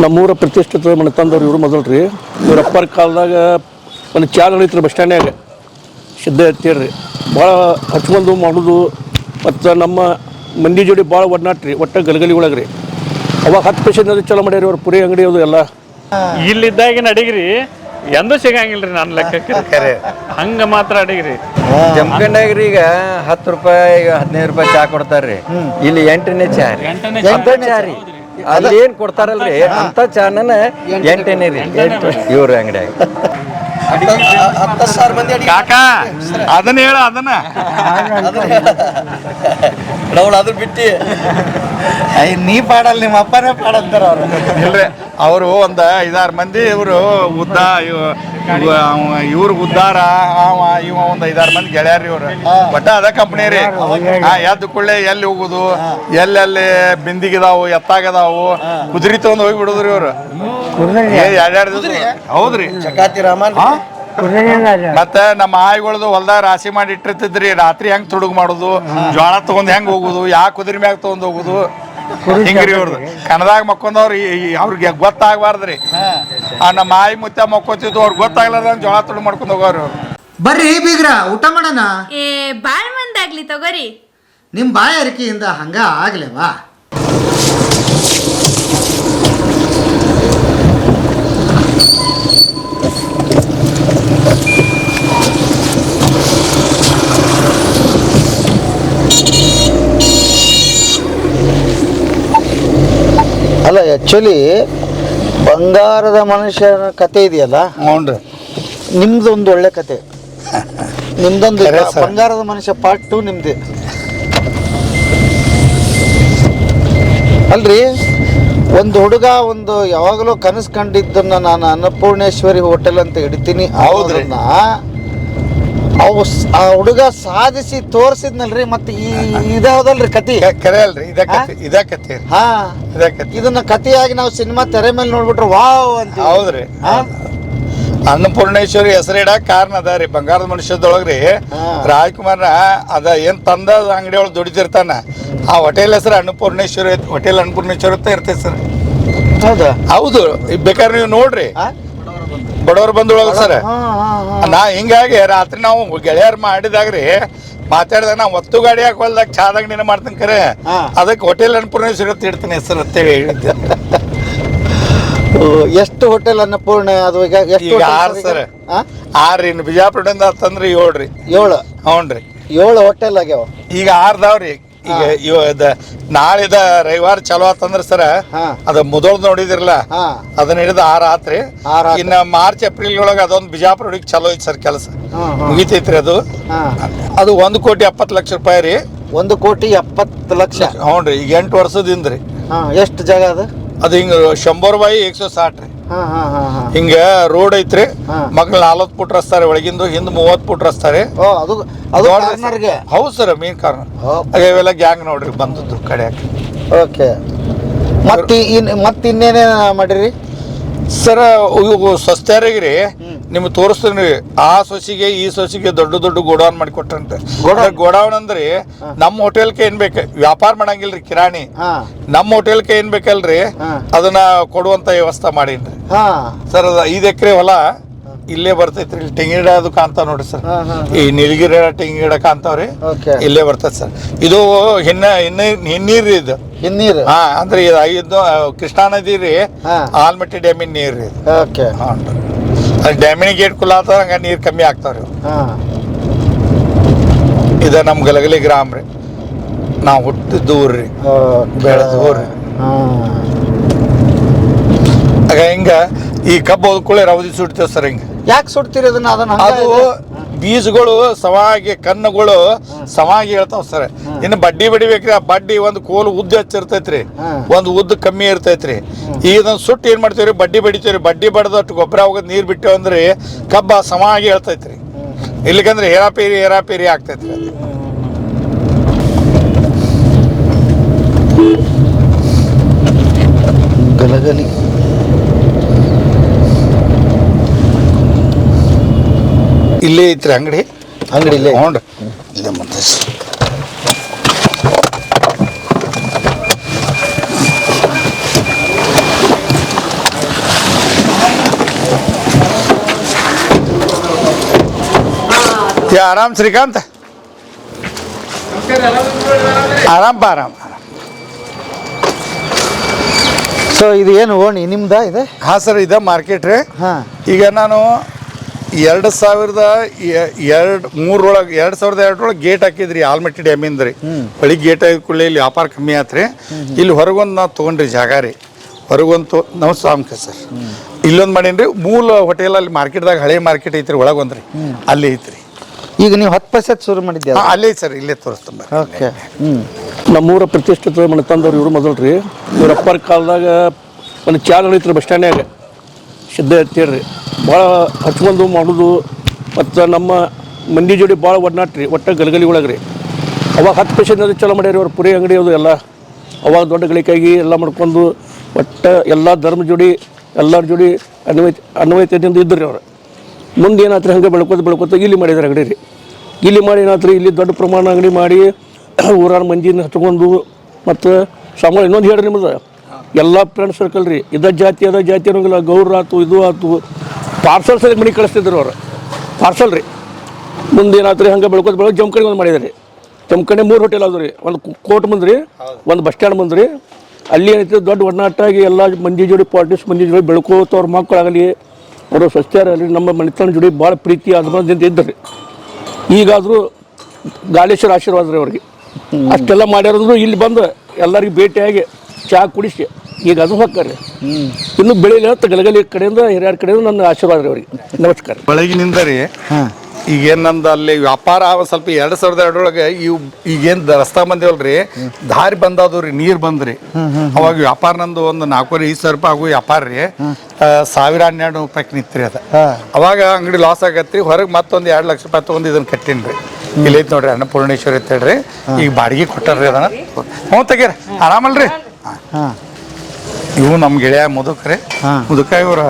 ನಮ್ಮೂರ ಪ್ರತಿಷ್ಠಿತ ಮನೆತಂದವ್ರು ಇವರು ಮೊದಲು ರೀ ಇವ್ರ ಅಪ್ಪರ ಕಾಲದಾಗ ಒಂದು ಚಾಲ್ ನಡೀತಾರೆ ಬಸ್ ಸ್ಟ್ಯಾಂಡ್ನಾಗ ಸಿದ್ಧ ಎತ್ತೀರಿ ಭಾಳ ಹಚ್ಕೊಂಡು ಮಾಡೋದು ಮತ್ತು ನಮ್ಮ ಮಂದಿ ಜೋಡಿ ಭಾಳ ಒಡನಾಟ ರೀ ಒಟ್ಟು ಗಲಗಲಿಗಳಾಗ ರೀ ಅವಾಗ 10 ಪೈಸೆ ಚಲೋ ಮಾಡ್ಯಾರ ಅವ್ರು ಪುರಿ ಅಂಗಡಿ ಅದು ಎಲ್ಲ ಇಲ್ಲಿದ್ದಾಗಿನ ಅಡಿಗ್ರಿ ಎಂದೂ ಸಿಗಂಗಿಲ್ರಿ ನನ್ನ ಲೆಕ್ಕಕ್ಕೆ ಹಂಗ ಮಾತ್ರ ಅಡಿಗ್ರಿ ಜಮಖಂಡಾಗ್ರಿ ಈಗ 10 ರೂಪಾಯಿ 15 ರೂಪಾಯಿ ಚಾ ಕೊಡ್ತಾರ್ರಿ ಇಲ್ಲಿ 8ನೇ ಚಾ ರೀ ಅಲ್ಲಿ ಏನ್ ಕೊಡ್ತಾರಲ್ರಿ ಅಂತ ಚಾನ 8ನೇ ರೀ ಇವ್ರ ಅಂಗಡಿಯಾಗ ಕಾಕ ಅದನ್ನ ಹೇಳ ಅದನ್ನ ಅದ್ರ ಬಿಟ್ಟು ನೀ ಪಾಡಲ್ಲ ನಿಮ್ಮ ಅಪ್ಪನೇ ಪಾಡಂತಾರ ಅವ್ರು ಇಲ್ರಿ ಅವರು ಒಂದು 5-6 ಮಂದಿ ಇವರು ಉದ್ದ ಇವ್ರ ಉದ್ದಾರ ಇವ ಒಂದು 5-6 ಮಂದಿ ಗೆಳೆಯರಿ ಇವ್ರು ಒಟ್ಟ ಅದ ಕಂಪ್ನಿ ರೀ ಎದ್ದು ಕೊಳ್ಳೆ ಎಲ್ಲಿ ಹೋಗುದು ಎಲ್ಲೆಲ್ಲಿ ಬಿಂದಿಗಿದಾವು ಎತ್ತಾಗದಾವು ಕುದುರೆ ತಗೊಂಡ್ ಹೋಗಿ ಬಿಡುದ್ರಿ ಇವ್ರು ಎರಡೆರಡು ದಿವಸ ಹೌದ್ರಿ ಚಕಾತಿ ರಾಮನ್ ಮತ್ತೆ ನಮ್ಮ ಆಯಿಗಳದು ಹೊಲ್ದಾಗ ರಾಶಿ ಮಾಡಿ ಇಟ್ಟಿರ್ತಿದ್ರಿ ರಾತ್ರಿ ಹೆಂಗ್ ತುಡುಗ್ ಮಾಡುದು ಜೋಳ ತಗೊಂಡ್ ಹೆಂಗ್ ಹೋಗುದು ಯಾ ಕುದುರೆ ಮ್ಯಾಗ ತಗೊಂಡ್ ಹೋಗುದು ಹಿಂಗ್ರಿ ಇವ್ರದ್ದು ಕನ್ನದಾಗ ಮಕ್ಕೊಂಡವ್ರು ಅವ್ರಿಗೆ ಗೊತ್ತಾಗಬಾರ್ದ್ರಿ ನಮ್ಮ ಆಯಿ ಮುತ್ತ ಮಕ್ಕೋತಿದ್ದು ಅವ್ರಿಗೆ ಗೊತ್ತಾಗ್ಲಾರ್ದ ಜೋಳ ತುಡುಗ್ ಮಾಡ್ಕೊಂಡ್ ಹೋಗೋರು ಬರ್ರಿ ಬೀಗ್ರ ಊಟ ಮಾಡೋಣ ಬಾಳ್ ಮಂದಾಗ್ಲಿ ತಗೋರಿ ನಿಮ್ ಬಾಯ ಅರಿಕೆಯಿಂದ ಹಂಗ ಆಗ್ಲೇವಾ ಅಲ್ಲ ಆ್ಯಕ್ಚುಲಿ ಬಂಗಾರದ ಮನುಷ್ಯನ ಕತೆ ಇದೆಯಲ್ಲ ಹ್ಞೂ ನಿಮ್ದು ಒಂದು ಒಳ್ಳೆ ಕತೆ ನಿಮ್ದೊಂದು ಬಂಗಾರದ ಮನುಷ್ಯ ಪಾರ್ಟ್ 2 ನಿಮ್ದು ಅಲ್ರಿ ಒಂದು ಹುಡುಗ ಒಂದು ಯಾವಾಗಲೂ ಕನಸು ಕಂಡಿದ್ದನ್ನ ನಾನು ಅನ್ನಪೂರ್ಣೇಶ್ವರಿ ಹೋಟೆಲ್ ಅಂತ ಹಿಡಿತೀನಿ ಹೌದ್ರನ್ನ ಆ ಹುಡುಗ ಸಾಧಿಸಿ ತೋರಿಸಿದ್ನಲ್ರಿ ಮತ್ತೆ ಇದಾವದಲ್ರಿ ಕತಿ ಕರೆ ಅಲ್ರಿ ಇದ ಕತೆ ಹಾ ಇದನ್ನ ಕಥೆಯಾಗಿ ನಾವು ಸಿನಿಮಾ ತೆರೆ ಮೇಲೆ ನೋಡ್ಬಿಟ್ರೆ ವಾವ್ ಅಂತ ಹೌದ್ರಿ ಅನ್ನಪೂರ್ಣೇಶ್ವರಿ ಹೆಸರಿಡಕ್ ಕಾರಣ ಅದ ರೀ ಬಂಗಾರದ ಮನುಷ್ಯದೊಳಗ್ರಿ ರಾಜ್ಕುಮಾರ್ ಅದ ಏನ್ ತಂದ ಅಂಗಡಿ ಒಳಗೆ ದುಡಿತಿರ್ತಾನ ಆ ಹೋಟೆಲ್ ಹೆಸರು ಅನ್ನಪೂರ್ಣೇಶ್ವರಿ ಹೋಟೆಲ್ ಅನ್ನಪೂರ್ಣೇಶ್ವರಿ ಅಂತ ಇರ್ತೈತಿ ಸರ್ ಹೌದಾ ಹೌದು ಬೇಕಾದ್ರೆ ನೀವು ನೋಡ್ರಿ ಬಡವ್ರು ಬಂದೊಳಗ ಸರ್ ನಾ ಹಿಂಗಾಗಿ ರಾತ್ರಿ ನಾವು ಗೆಳೆಯರ್ ಮಾಡಿದಾಗ್ರಿ ಮಾತಾಡಿದಾಗ ನಾ ಒತ್ತು ಗಾಡಿ ಹಾಕೊಲ್ದಾಗ ಚಾದಾಗ ನೀನು ಮಾಡ್ತೀನಿ ಕರೆ ಅದಕ್ಕೆ ಹೋಟೆಲ್ ಅನ್ನಪೂರ್ಣೇಶ್ವರಿ ಅಂತ ಇಡ್ತೀನಿ ಹೆಸರು ಅಂತೇಳಿ ಹೇಳಿದ್ದೆ ಎಷ್ಟು ಹೋಟೆಲ್ ಅನ್ನಪೂರ್ಣ ಅದು ಈಗ ಎಷ್ಟು 6 ಸರ್ 6 ಇನ್ನು ಬಿಜಾಪುರದಿಂದ ತಂದ್ರಿ 7 ರೀ 7 ಹ್ಞೂನ್ರಿ 7 ಹೋಟೆಲ್ ಆಗ್ಯಾವ ಈಗ 6 ದಾವ್ರಿ ಈಗ ನಾಳಿದ ರವಿವಾರ ಚಲೋ ಆತಂದ್ರ ಸರ ಅದ ಮುದೋಳ್ ನೋಡಿದಿರಲ್ಲ ಅದನ್ನ ಹಿಡಿದು 6 ಆತ್ರಿ ಇನ್ನ ಮಾರ್ಚ್ ಏಪ್ರಿಲ್ ಒಳಗ ಅದೊಂದು ಬಿಜಾಪುರ ಹುಡುಗಿ ಚಲೋ ಐತಿ ಸರ್ ಕೆಲಸ ಮುಗಿತೈತ್ರಿ ಅದು 1,70,00,000 ರೂಪಾಯಿ ರೀ 1,70,00,000 ಹ್ಞೂನ್ರಿ ಈಗ 8 ವರ್ಷದಿಂದ ರೀ ಎಷ್ಟು ಜಾಗ ಅದು ಹಿಂಗ 100/160 ರೀ ಹಿಂಗ ರೋಡ್ ಐತ್ರಿ ಮಗ್ಲ 40 ಫುಟ್ ರಸ್ತಾರೆ ಒಳಗಿಂದು ಹಿಂದ್ 30 ಫುಟ್ ರಸ್ತಾರೆ ಹೌದು ಸರ್ ಮೀನ್ ಕಾರಣ ಇವೆಲ್ಲ ಗ್ಯಾಂಗ್ ನೋಡ್ರಿ ಬಂದದ್ದು ಕಡೆಯಾಕ ಓಕೆ ಮತ್ತೆ ಇನ್ನೇನೇ ಮಾಡಿರಿ ಸರ ಇವು ಸ್ವಸ್ಥರಿಗ್ರಿ ನಿಮ್ಗೆ ತೋರಿಸ್ತೀನಿ ಆ ಸೊಸಿಗೆ ಈ ಸೊಸಿಗೆ ದೊಡ್ಡ ದೊಡ್ಡ ಗೋಡೌನ್ ಮಾಡಿ ಕೊಟ್ರಂತೆ ಗೋಡೌನ್ ಅಂದ್ರಿ ನಮ್ಮ ಹೋಟೆಲ್ಗೆ ಏನ್ ಬೇಕು ವ್ಯಾಪಾರ ಮಾಡಂಗಿಲ್ರಿ ಕಿರಾಣಿ ನಮ್ಮ ಹೋಟೆಲ್ಗೆ ಏನ್ ಬೇಕಲ್ರಿ ಅದನ್ನ ಕೊಡುವಂತ ವ್ಯವಸ್ಥೆ ಮಾಡೀನ್ರಿ ಸರ್ ಅದ 5 ಎಕರೆ ಹೊಲ ಇಲ್ಲೇ ಬರ್ತೈತ್ರಿ ಇಲ್ಲಿ ತೆಂಗಿನ ಗಿಡ ಅದು ಕಾಣ್ತಾವ ನೋಡ್ರಿ ಸರ್ ಈ ನೀಲಗಿರಿ ತೆಂಗಿನ ಗಿಡ ಕಾಣ್ತಾವ್ರಿ ಇಲ್ಲೇ ಬರ್ತೈತಿ ಸರ್ ಇದು ಹಿನ್ನೀರ್ರಿ ಇದು ಹಿನ್ನೀರು ಅಂದ್ರೆ ಇದು ಕೃಷ್ಣಾ ನದಿ ರೀ ಆಲ್ಮಟ್ಟಿ ಡ್ಯಾಮಿನ ನೀರ್ ರೀ ಡ್ಯಾಮಿನ ಗೇಟ್ ಕುಲ್ಲ ಆಗ್ತಾವ ಹಂಗ ನೀರ್ ಕಮ್ಮಿ ಆಗ್ತಾವ್ರಿ ಇದ ನಮ್ ಗಲಗಲಿ ಗ್ರಾಮ ರೀ ನಾವ್ ಹುಟ್ಟಿದ ಊರ್ರಿ ಬೆಳೆದ ಊರ್ರಿ ಆಗ ಹಿಂಗ ಈ ಕಬ್ಬು ಹೋದ್ಕೊಳ್ಳಿ ರವದಿ ಸುಡ್ತೇವ್ ಸರ್ ಹಿಂಗ ಯಾಕೆ ಸುಡ್ತೀರಿ ಅದನ್ನ ಅದು ಬೀಜಗಳು ಸವಾಗಿ ಕಣ್ಣುಗಳು ಸವಾಗಿ ಹೇಳ್ತಾವ ಸರ್ ಇನ್ನು ಬಡ್ಡಿ ಬಡಿಬೇಕ್ರಿ ಆ ಬಡ್ಡಿ ಒಂದು ಕೋಲು ಉದ್ದ ಹಚ್ಚಿರ್ತೈತ್ರಿ ಒಂದು ಉದ್ದ ಕಮ್ಮಿ ಇರ್ತೈತ್ರಿ ಈಗ ಇದನ್ನ ಸುಟ್ಟು ಏನ್ ಮಾಡ್ತೇವ್ರಿ ಬಡ್ಡಿ ಬಡಿತೇವ್ರಿ ಬಡ್ಡಿ ಬಡ್ದಟ್ಟು ಗೊಬ್ಬರ ಹೋಗೋದ್ ನೀರ್ ಬಿಟ್ಟೇವ್ ಅಂದ್ರೆ ಕಬ್ಬ ಸವಾಗಿ ಹೇಳ್ತೈತ್ರಿ ಇಲ್ಲಿಕಂದ್ರೆ ಹೇರಾಪೇರಿ ಆಗ್ತೈತ್ರಿ ಗಲಗಲಿ ಇಲ್ಲೇ ಐತ್ರಿ ಅಂಗಡಿ ಇಲ್ಲೇ ಹ್ಞೂ ಇಲ್ಲೇ ಮುಂದೆ ಆರಾಮ್ ಶ್ರೀಕಾಂತ್ ಆರಾಮ್ ಆರಾಮ್. ಸೊ ಇದು ಏನು ಓಣಿ ನಿಮ್ದ ಇದೆ? ಹಾಂ ಸರ್, ಇದೆ ಮಾರ್ಕೆಟ್ ರೀ. ಹಾಂ. ಈಗ ನಾನು 2002 ಗೇಟ್ ಹಾಕಿದ್ರಿ ಆಲ್ಮಟ್ಟಿ ಡ್ಯಾಮಿಂದ ರೀ. ಬೆಳಿಗ್ಗೆ ಗೇಟ್ ಹಾಕಿದ ಕೂಡಲೇ ಇಲ್ಲಿ ವ್ಯಾಪಾರ ಕಮ್ಮಿ ಆತ್ರಿ. ಇಲ್ಲಿ ಹೊರಗೊಂದು ನಾವು ತೊಗೊಂಡ್ರಿ ಜಾಗ ರೀ. ಹೊರಗೊಂದು ನಾವು ಸಾಮ್ಕ ಸರ್ ಇಲ್ಲೊಂದು ಮಾಡೀನಿ ರೀ. ಮೂಲ ಹೋಟೆಲ್ ಅಲ್ಲಿ ಮಾರ್ಕೆಟ್ದಾಗ ಹಳೆ ಮಾರ್ಕೆಟ್ ಐತ್ರಿ, ಒಳಗೊಂದ್ರಿ ಅಲ್ಲಿ ಐತ್ರಿ. ಈಗ ನೀವು 10% ಶುರು ಮಾಡಿದ್ದೆ? ಅಲ್ಲೇ ಸರ್, ಇಲ್ಲೇ ತೋರಿಸ್ತೀನಿ. ಓಕೆ. ನಮ್ಮೂರ ಪ್ರತಿಷ್ಠಿತ ಮನೆತಂದವ್ರು ಇವರು ಮೊದಲು ರೀ. ಇವ್ರ ಅಪ್ಪರ ಕಾಲದಾಗ ಒಂದು ಚಾಲ್ ಐತ್ರಿ ಬಸ್ ಸ್ಟ್ಯಾಂಡ್ನಾಗ ಸಿದ್ಧ ಎತ್ತೇಳ್ರಿ. ಭಾಳ ಹಚ್ಕೊಂಡು ಮಾಡೋದು ಮತ್ತು ನಮ್ಮ ಮಂದಿ ಜೋಡಿ ಭಾಳ ಒಡನಾಟ ರೀ. ಒಟ್ಟು ಗಲಗಲಿ ಒಳಗೆ ರೀ. ಅವಾಗ 10 ಪೈಸೆ ಚಲೋ ಮಾಡ್ಯಾರ ಅವ್ರು. ಪುರಿ ಅಂಗಡಿ ಅದು ಎಲ್ಲ ಅವಾಗ ದೊಡ್ಡ ಗಳಿಕಾಗಿ ಎಲ್ಲ ಮಾಡ್ಕೊಂಡು ಒಟ್ಟು ಎಲ್ಲ ಧರ್ಮ ಜೋಡಿ ಎಲ್ಲರ ಜೋಡಿ ಅನ್ವಯತೆಯಿಂದ ಇದ್ದರು ಅವರು. ಮುಂದೆ ಏನಾತ್ರಿ ಹಂಗೆ ಬೆಳ್ಕೋತ ಇಲ್ಲಿ ಮಾಡಿದಾರೆ ಅಂಗಡಿ ರೀ. ಇಲ್ಲಿ ಮಾಡಿ ಏನಾತ್ರಿ ಇಲ್ಲಿ ದೊಡ್ಡ ಪ್ರಮಾಣ ಅಂಗಡಿ ಮಾಡಿ ಊರಾನ ಮಂದಿನ ಹಚ್ಕೊಂಡು ಮತ್ತು ಸಾಮಾನ್ಯ ಇನ್ನೊಂದು ಹೇಳ್ರಿ ನಿಮ್ಮದು ಎಲ್ಲ ಫ್ರೆಂಡ್ ಸರ್ಕಲ್ ರೀ. ಇದ ಜಾತಿ ಅದ ಜಾತಿ ಅನ್ನೋಂಗಿಲ್ಲ. ಗೌಡ್ರು ಆಯ್ತು ಇದು ಆಯ್ತು ಪಾರ್ಸಲ್ ಸರಿ ಮನೆ ಕಳಿಸ್ತಿದ್ರು ಅವ್ರು. ಪಾರ್ಸಲ್ ರೀ. ಮುಂದೆ ಏನಾತ್ರಿ ಹಂಗೆ ಬೆಳ್ಕೋತ ಜಮ್ಕಣಿ ಒಂದು ಮಾಡಿದಾರೆ ರೀ. ಜಮ್ಕಣಿ 3 ಹೋಟೆಲ್ ಆದ್ರಿ. ಒಂದು ಕೋರ್ಟ್ ಮುಂದ್ರಿ, ಒಂದು ಬಸ್ ಸ್ಟ್ಯಾಂಡ್ ಮುಂದ್ರಿ. ಅಲ್ಲಿ ಏನೈತಿ ದೊಡ್ಡ ಒಡನಾಟಾಗಿ ಎಲ್ಲ ಮಂದಿ ಜೋಡಿ ಪಾಲಿಟಿಕ್ಸ್ ಮಂದಿ ಜೋಡಿ ಬೆಳ್ಕೋತ ಅವ್ರ ಮಕ್ಕಳಾಗಲಿ ಅವರು ಸ್ವಚ್ಛರಾಗಲಿ ನಮ್ಮ ಮನೆತನ ಜೋಡಿ ಭಾಳ ಪ್ರೀತಿ ಅಭಿಮಾನದಿಂದ ಇದ್ದರು. ಈಗಾದರೂ ಗಾಲೇಶ್ವರ ಆಶೀರ್ವಾದ ರೀ ಅವ್ರಿಗೆ. ಅಷ್ಟೆಲ್ಲ ಮಾಡ್ಯಾರಂದ್ರು ಇಲ್ಲಿ ಬಂದು ಎಲ್ಲರಿಗೂ ಭೇಟಿಯಾಗಿ ಚಹಾ ಕುಡಿಸಿ ಈಗ ಅದು ಹೊಕ್ಕಾರೆ. ಇನ್ನೂ ಬೆಳಿಲಿ ಅಂತ ಗಲಗಲಿ ಕಡೆಯಿಂದ ಹಿರಿಯರ ಕಡೆಯಿಂದ ನನ್ನ ಆಶೀರ್ವಾದ ರೀ ಅವ್ರಿಗೆ. ನಮಸ್ಕಾರ. ಬೆಳಗಿನಿಂದ ರೀ ಈಗೇನು ನಂದು ಅಲ್ಲಿ ವ್ಯಾಪಾರ ಸ್ವಲ್ಪ 2002 ಈಗೇನು ರಸ್ತಾ ಬಂದೇವಲ್ರಿ, ದಾರಿ ಬಂದದು ರೀ, ನೀರು ಬಂದ್ರಿ. ಅವಾಗ ವ್ಯಾಪಾರ ನಂದು ಒಂದು 4,500 ರೂಪಾಯಿ ಆಗು ವ್ಯಾಪಾರ ರೀ. 1,012 ರೂಪಾಯಿಗೆ ನಿಂತ್ರಿ ಅದು. ಅವಾಗ ಅಂಗಡಿ ಲಾಸ್ ಆಗತ್ರಿ. ಹೊರಗೆ ಮತ್ತೊಂದು 2 ಲಕ್ಷ ರೂಪಾಯಿ ತೊಗೊಂಡು ಇದನ್ನು ಕಟ್ಟೀನಿ ರೀ. ಇಲ್ಲಿ ಐತೆ ನೋಡ್ರಿ ಅನ್ನಪೂರ್ಣೇಶ್ವರಿ ಅಂತ ಹೇಳ್ರಿ. ಈಗ ಬಾಡಿಗೆ ಕೊಟ್ಟಾರ್ರಿ ಅದನ್ನ. ಹ್ಞೂ ತೆಗೀರಿ, ಆರಾಮಲ್ರಿ. ಇವು ನಮ್ಮ ಗೆಳೆಯ ಮುದುಕ್ರಿ. ಮುದುಕ ಇವ್ರ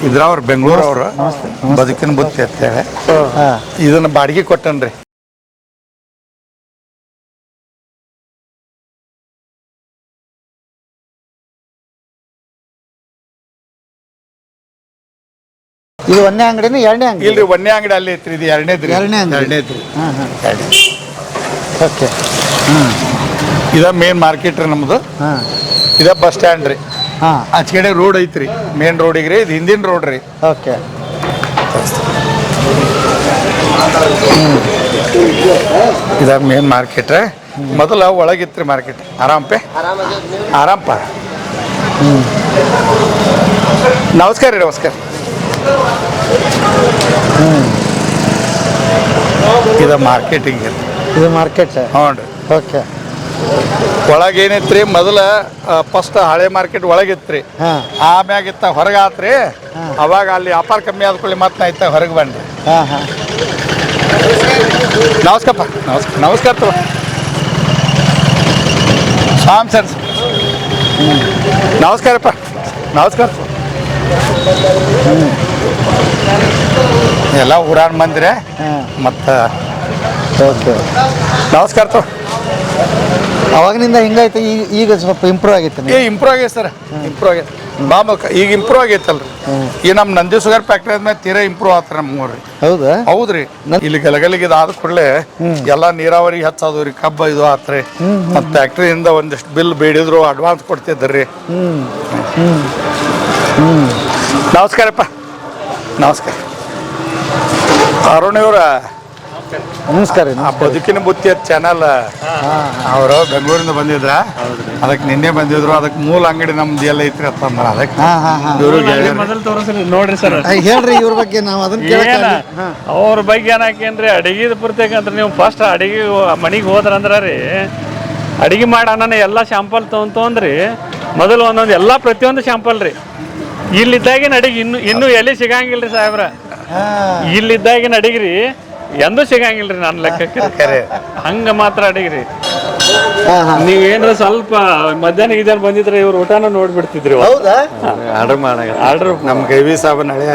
ಇದ್ರವ್ರ ಬೆಂಗಳೂರು ಅವ್ರು ಬದುಕಿನ ಬುತ್ತಿ ಅಂತೇಳಿ ಇದನ್ನ ಬಾಡಿಗೆ ಕೊಟ್ಟನ್ರಿ. ಇದು ಒಂದೇ ಅಂಗಡಿನ ಎರಡನೇ ಅಂಗಡಿ? ಇಲ್ರಿ, ಒಂದೇ ಅಂಗಡಿ ಅಲ್ಲಿ ಐತ್ರಿ. ಇದು ಎರಡನೇದ್ರಿ. ಎರಡನೇದ್ರಿ. ಓಕೆ. ಇದ ಮೇನ್ ಮಾರ್ಕೆಟ್ ರೀ ನಮ್ದು. ಇದ ಬಸ್ ಸ್ಟ್ಯಾಂಡ್ ರೀ. ಆಚೆ ಕಡೆ ರೋಡ್ ಐತ್ರಿ, ಮೇನ್ ರೋಡಿಗೆ ರೀ. ಇದು ಹಿಂದಿನ ರೋಡ್ ರೀ. ಓಕೆ. ಇದ ಮೇನ್ ಮಾರ್ಕೆಟ್. ಮೊದಲ ಒಳಗಿತ್ರಿ ಮಾರ್ಕೆಟ್. ಆರಾಮಪ್ಪ. ನಮಸ್ಕಾರ ರೀ. ನಮಸ್ಕಾರ. ಇದು ಮಾರ್ಕೆಟಿಂಗ್. ಇದು ಮಾರ್ಕೆಟ್? ಹ್ಞೂ ರೀ. ಓಕೆ. ಒಳಗೇನಿತ್ರಿ ಮೊದಲ ಫಸ್ಟ್ ಹಳೆ ಮಾರ್ಕೆಟ್ ಒಳಗಿತ್ರಿ. ಆಮ್ಯಾಗಿತ್ತ ಹೊರಗೆ ಆತ್ರಿ. ಅವಾಗ ಅಲ್ಲಿ ವ್ಯಾಪಾರ ಕಮ್ಮಿ ಆದ್ಕೊಳ್ಳಿ ಮತ್ತೆ ನಾ ಇತ್ತ ಹೊರಗೆ ಬನ್ರಿ. ನಮಸ್ಕಾರಪ್ಪ. ನಮಸ್ಕಾರ ತಗೋ ಶಾಮ್ ಸರ್. ನಮಸ್ಕಾರಪ್ಪ. ನಮಸ್ಕಾರ. ಎಲ್ಲ ಊರಾಣ ಬಂದ್ರೆ ಮತ್ತು ಓಕೆ. ನಮಸ್ಕಾರ ತಗೋ. ಅವಾಗಿನಿಂದ ಹಿಂಗಾಯ್ತು, ಈಗ ಸ್ವಲ್ಪ ಇಂಪ್ರೂವ್ ಆಗೈತೆ? ಇಂಪ್ರೂವ್ ಆಗೈತೆ ಸರ್. ಇಂಪ್ರೂವ್ ಆಗೈತೆ ಈಗ ಇಂಪ್ರೂವ್ ಆಗೈತಲ್ರಿ. ಈ ನಮ್ಮ ನಂದಿ ಶುಗರ್ ಫ್ಯಾಕ್ಟ್ರಿ ಆದ್ಮೇಲೆ ತೀರಾ ಇಂಪ್ರೂವ್ ಆತ್ರಿ ನಮ್ಮ ಊರ್ರಿ. ಹೌದಾ? ಹೌದ್ರಿ. ಇಲ್ಲಿ ಗಲಗಲಿಗೆ ಇದಾದ ಕೂಡಲೇ ಎಲ್ಲ ನೀರಾವರಿ ಹೆಚ್ಚಾದವ್ರಿ. ಕಬ್ಬ ಇದು ಆತ್ರಿ. ಮತ್ತು ಫ್ಯಾಕ್ಟ್ರಿಯಿಂದ ಒಂದಿಷ್ಟು ಬಿಲ್ ಬೇಡಿದ್ರು ಅಡ್ವಾನ್ಸ್ ಕೊಡ್ತಿದ್ರಿ. ನಮಸ್ಕಾರಪ್ಪ. ನಮಸ್ಕಾರ. ಅರುಣಿಯವರ ನಮಸ್ಕಾರ. ಬದುಕಿನ ಬುತ್ತಿ ಚಾನಲ್ ಅವರು ಬೆಂಗಳೂರಿಂದ ಬಂದಿದ್ರ. ಅದಕ್ಕೆ ನಿನ್ನೆ ಬಂದಿದ್ರು. ಅದಕ್ಕೆ ಮೂಲ ಅಂಗಡಿ ನಮ್ದು ಎಲ್ಲ ಐತ್ರಿ ಅಂತಂದ್ರ ಅದಕ್ಕೆ ನೋಡ್ರಿ ಸರ್. ಹೇಳ್ರಿ ಇವ್ರ ಬಗ್ಗೆ. ನಾವು ಅದನ್ನ ಅವ್ರ ಬಗ್ಗೆ ಏನಾಕೇನ್ರಿ ಅಡಿಗೆ ಪೂರ್ತಿಕಂದ್ರೆ ನೀವು ಫಸ್ಟ್ ಅಡಿಗೆ ಮನೆಗೆ ಹೋದ್ರಂದ್ರ ರೀ, ಅಡಿಗೆ ಮಾಡೋಣ ಎಲ್ಲ ಶಾಂಪಲ್ ತೊಗೊಂಡ್ರಿ. ಮೊದಲು ಒಂದೊಂದು ಎಲ್ಲ ಪ್ರತಿಯೊಂದು ಶಾಂಪಲ್ ರೀ. ಇಲ್ಲಿದ್ದಾಗಿನ ಅಡಿಗೆ ಇನ್ನೂ ಎಲ್ಲಿ ಸಿಗಂಗಿಲ್ರಿ ಸಾಹೇಬ್ರ. ಇಲ್ಲಿದ್ದಾಗಿನ ಅಡಿಗ್ರಿ ಎಂದೂ ಸಿಗಂಗಿಲ್ರಿ ನನ್ನ ಲೆಕ್ಕಕ್ಕೆ. ಹಂಗ ಮಾತ್ರ ಅಡಿಗ್ರಿ. ನೀವೇನ್ರ ಸ್ವಲ್ಪ ಮಧ್ಯಾಹ್ನ ಗಿಜಾನ ಬಂದಿದ್ರೆ ಇವ್ರು ಊಟನ ನೋಡ್ಬಿಡ್ತಿದ್ರಿ. ಆರ್ಡರ್ ನಮ್ಮ ಗೈವಿ ಸಾಬನ್ ಹಳೆ.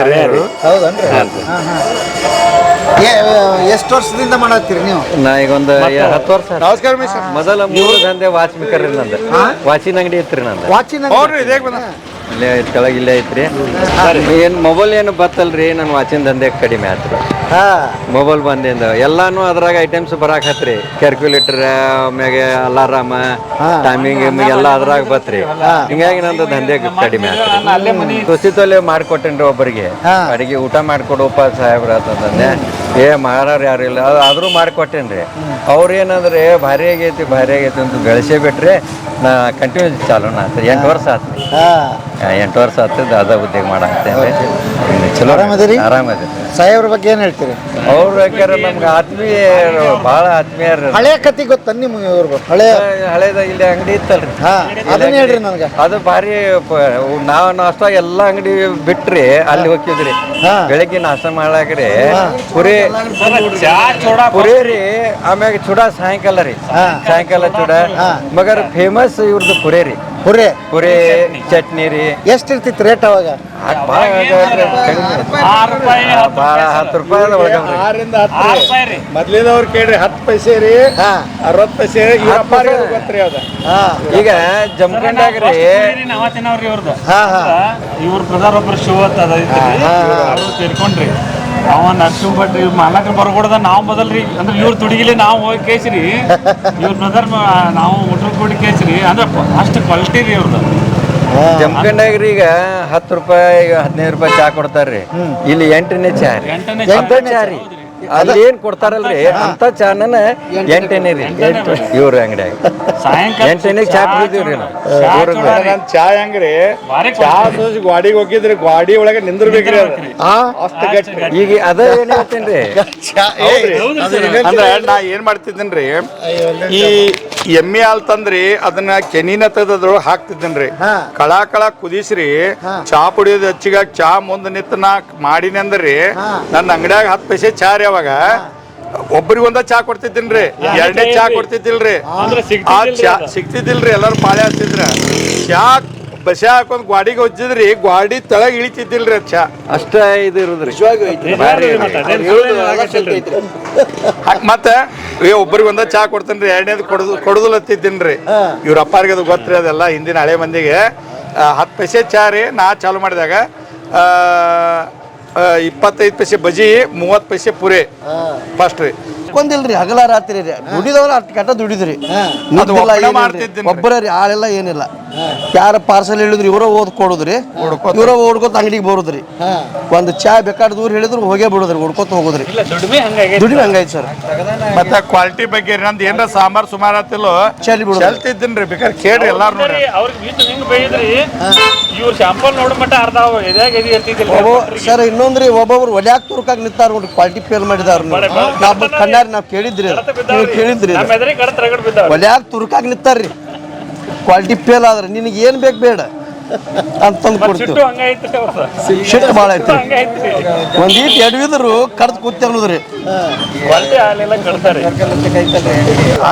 ಎಷ್ಟು ವರ್ಷದಿಂದ ಮಾಡತ್ತೀರಿ ನೀವು? ನಾ ಈಗ ಒಂದು 10 ವರ್ಷ. ನಮಸ್ಕಾರ ಮಿಸ್. ಮೊದಲ 3 ದಂಧೆ ವಾಚ್ ಮೇಕರ್ ರೀ ನಂದು. ವಾಚಿನ ಅಂಗಡಿ ಐತ್ರಿ ನಂದು. ಇಲ್ಲೇ ಕೆಳಗೆ ಇಲ್ಲೇ ಐತ್ರಿ. ಏನು ಮೊಬೈಲ್ ಏನು ಬತ್ತಲ್ರಿ, ನನ್ನ ವಾಚಿನ ದಂಧೆ ಕಡಿಮೆ ಆತ್ರಿ. ಹಾ ಮೊಬೈಲ್ ಬಂದಿಂದ ಎಲ್ಲಾನು ಅದ್ರಾಗ ಐಟಮ್ಸ್ ಬರಾಕತ್ರಿ ಕ್ಯಾಲ್ಕುಲೇಟರ್ ಆಮ್ಯಾಗ ಅಲಾರಾಮ ಟೈಮಿಂಗ್ ಎಲ್ಲ ಅದ್ರಾಗ ಬತ್ರಿ ಹಿಂಗಾಗಿ ನಂದು ದಂಧೆ ಕಡಿಮೆ ಆತ್ರಿ ತುಸಿತೊಲೆ ಮಾಡ್ಕೊಟ್ಟೇನ್ರಿ ಒಬ್ಬರಿಗೆ ಅಡಿಗೆ ಊಟ ಮಾಡ್ಕೊಡಪ್ಪ ಸಾಹೇಬ್ರ ಅಂತಂದೆ ಏ ಮಾರಾರ ಯಾರು ಇಲ್ಲ ಆದ್ರೂ ಮಾಡ್ಕೊಟ್ಟೇನ್ರಿ ಅವ್ರ ಏನಂದ್ರೆ ಭಾರಿ ಆಗೈತಿ ಅಂತ ಗಳಿಸೇ ಬಿಟ್ರೆ ನಾ ಕಂಟಿನ್ಯೂ ಚಾಲು ಆತ್ರಿ 8 ವರ್ಷ ಆತ್ರಿ 8 ವರ್ಷ ಆತದ ಅದ ಉದ್ಯೋಗ ಮಾಡತ್ತೇನ್ರಿ ಚಲೋ ಆರಾಮದಿರಿ ಸಾಹೇಬ್ರ ಬಗ್ಗೆ ಏನ್ ಹೇಳ್ತೀರಿ? ಅವ್ರು ಯಾಕ್ಯಾರ ನಮ್ಗೆ ಆತ್ಮೀಯ ಭಾಳ ಆತ್ಮೀಯರು. ಹಳೆ ಕತಿ ಗೊತ್ತ ನಿಮ್ಗೆ ಇವ್ರಿಗೆ? ಹಳೇದ ಇಲ್ಲಿ ಅಂಗಡಿ ಇತ್ತಲ್ರಿ ಅದನ್ನ ಹೇಳ್ರಿ ನನಗೆ. ಅದು ಭಾರಿ ನಾವು ನಾಷ್ಟ ಎಲ್ಲ ಅಂಗಡಿ ಬಿಟ್ರಿ ಅಲ್ಲಿ ಹೋಗ್ತಿದ್ರಿ ಬೆಳಗ್ಗೆ ನಾಷ್ಟ ಮಾಡ್ಲಾಕ್ರಿ ಪುರಿ ರೀ ಆಮ್ಯಾಗ ಚೂಡ ಸಾಯಂಕಾಲ ರೀ ಸಾಯಂಕಾಲ ಚೂಡ ಮಗರ್ ಫೇಮಸ್ ಇವ್ರದ್ದು ಪುರಿ ಚಟ್ನಿ ರೀ. ಎಷ್ಟು ಇರ್ತಿತ್ತು ರೇಟ್ ಅವಾಗ? ಭಾಳ 10 ರೂಪಾಯಿ ಒಳಗೆ ಮೊದ್ಲಿನವ್ರು ಕೇಳ್ರಿ 10 ಪೈಸೆ ರೀ 60 ಪೈಸೆ ಗೊತ್ತ್ರಿ ಅದ. ಈಗ ಜಮಖಂಡಾಗ್ರಿ ಇವ್ರ ಬ್ರದರ್ ಒಬ್ರು ಶಿವ ತಿಳ್ಕೊಂಡ್ರಿ ಅವ ನರಸಿಂಹ ಭಟ್ರಿ ಮಾಲಕರು ಬರ್ಕೊಡ್ದ ನಾವು ಮೊದಲ್ರಿ ಅಂದ್ರೆ ಇವ್ರ ತುಡಿಗಿಲಿ ನಾವು ಹೋಗಿ ಕೇಸ್ರಿ ಇವ್ರ ಬ್ರದರ್ ನಾವು ಊಟರ್ ಕೊಡಿ ಕೇಸ್ರಿ ಅಂದ್ರೆ ಅಷ್ಟು ಕ್ವಾಲಿಟಿ ರೀ ಇವ್ರದ್ದು. ಜಮಖಂಡಾಗ್ರಿ ಈಗ 10 ರೂಪಾಯಿ 15 ರೂಪಾಯಿ ಚಾ ಕೊಡ್ತಾರ್ರಿ ಇಲ್ಲಿ 8ನೇ ಚಾ ರೀ ಅಲ್ಲಿ ಏನ್ ಕೊಡ್ತಾರಲ್ರಿ ಅಂತ ಚಾನ 8ನೇ ರೀ ಇವ್ರ ಅಂಗಡಿಯಾಗ 8ನೇ ಚಾ ಕುಡಿದೀವ್ರಿ ನಾವು. ಚಾ ಹೆಂಗ್ರಿ ಚಾ ಸೋಸಿ ಗಾಡಿಗೆ ಹೋಗಿದ್ರಿ ಗಾಡಿ ಒಳಗೆ ನಿಂದಿರ್ಬೇಕ್ರಿ ಅಷ್ಟು ಗಟ್ಟಿ. ಈಗ ಅದ ಏನ್ ಹೇಳ್ತೇನ್ರಿ ಅಂದ್ರೆ ನಾ ಏನ್ ಮಾಡ್ತಿದ್ದೇನ್ರಿ ಈ ಎಮ್ಮೆ ಹಾಲ್ ತಂದ್ರಿ ಅದನ್ನ ಕೆನಿನ ತೆಗೆದ್ರೊಳಗೆ ಹಾಕ್ತಿದ್ದೇನ್ರಿ ಕಳ ಕುದಿಸ್ರಿ ಚಾ ಕುಡಿಯೋದು ಹೆಚ್ಚಿಗ ಚಾ ಮುಂದೆ ನಿಂತ ನಾ ಮಾಡಿನಿ ಅಂದ್ರಿ ನನ್ನ ಅಂಗಡಿಯಾಗ 10 ಪೈಸೆ ಚಾ ರೀ. ಅವಾಗ ಒಬ್ಬರಿಗೊಂದ ಚಾ ಕೊಡ್ತಿದ್ದೀನ್ರಿ 2ನೇ ಚಾ ಕೊಡ್ತಿದ್ದಿಲ್ರಿ ಆ ಚಾ ಸಿಗ್ತಿದ್ದಿಲ್ರಿ ಎಲ್ಲಾರು ಪಾಳೆ ಹಚ್ತಿದ್ರ ಚಾ ಬಸ ಹಾಕೊಂಡ್ ಗಾಡಿಗೆ ಹೊಜ್ಜಿದ್ರಿ ಗಾಡಿ ತಳಗ ಇಳಿತಿದ್ದಿಲ್ರಿ ಚಾ ಅಷ್ಟ ಇದು ಇರುದ್ರಿ. ಮತ್ತೆ ಒಬ್ಬರಿಗೊಂದ ಚಾ ಕೊಡ್ತೇನ್ರಿ 2ನೇದು ಕೊಡುದಿಲ್ಲತ್ತಿದ್ದೀನ್ರಿ ಇವ್ರ ಅಪ್ಪಾರಿಗೆ ಅದು ಗೊತ್ತ್ರಿ ಅದೆಲ್ಲ ಹಿಂದಿನ ಹಳೆ ಮಂದಿಗೆ 10 ಪೈಸೆ ಚಾ ರೀ. ನಾ ಚಾಲು ಮಾಡಿದಾಗ 25 ಪೈಸೆ ಬಜಿ 30 ಪೈಸೆ ಪುರಿ ಫಸ್ಟ್ ರೀ. ಕೊಂದಿಲ್ರಿ ಹಗಲ ರಾತ್ರಿ ರೀ ದುಡಿದವ್ರು ಅಷ್ಟು ಕೆಟ್ಟ ದುಡಿದ್ರಿ ಒಬ್ಬರ ರೀ ಆಳೆಲ್ಲ ಏನಿಲ್ಲ ಯಾರ ಪಾರ್ಸಲ್ ಹೇಳಿದ್ರು ಇವರ ಓದ್ ಕೊಡುದ್ರಿ ಇವರ ಓಡ್ಕೋತ ಅಂಗಡಿಗೆ ಬರುದ್ರಿ ಒಂದು ಚಾ ಬೇಕಾದ ದೂರ ಹೇಳಿದ್ರು ಹೋಗೇ ಬಿಡುದ್ರಿ ಓಡ್ಕೋತ ಹೋಗುದ್ರಿ ದುಡಿಮೆ ಹಂಗಾಯ್ತು ಸರ್. ಮತ್ತೆ ಕ್ವಾಲಿಟಿ ಬಗ್ಗೆ ನಂದು ಏನಾರ ಸಾಂಬಾರ್ ಸುಮಾರು ಆತಿಲ್ಲೋ ಚೆಲ್ತಿದ್ದೀನ್ರಿ ಬೇಕಾದ್ರೆ ಕೇಳ್ರಿ ಎಲ್ಲಾರು ನೋಡಿ ಇವ್ರ ಶಾಂಪಲ್ ನೋಡ ಮಟ್ಟ ಅರ್ಧ ಸರ್. ಇನ್ನೊಂದ್ರಿ ಒಬ್ಬೊಬ್ರು ಒಳ್ಯಾಕ ತುರ್ಕಾಗ ನಿಂತಾರ ನೋಡ್ರಿ ಕ್ವಾಲಿಟಿ ಫೇಲ್ ಮಾಡಿದಾರ ನಾವ್ ಕೇಳಿದ್ರಿ ಒಳ್ಯಾಕ ತುರ್ಕಾಗ ನಿಂತಾರ್ರಿ ಕ್ವಾಲಿಟಿ ಫೇಲ್ ಆದ್ರೆ ನಿನಗೆ ಏನ್ ಬೇಕು ಬೇಡ ಅಂತಂದು ಕೊಡ್ತೀವಿ. ಶಿಟ್ಟು ಭಾಳ ಐತಿ ಒಂದೀಟ್ ಎಡವಿದ್ರು ಕಡ್ದು ಕೂತಿ ಅನ್ನೋದ್ರಿ.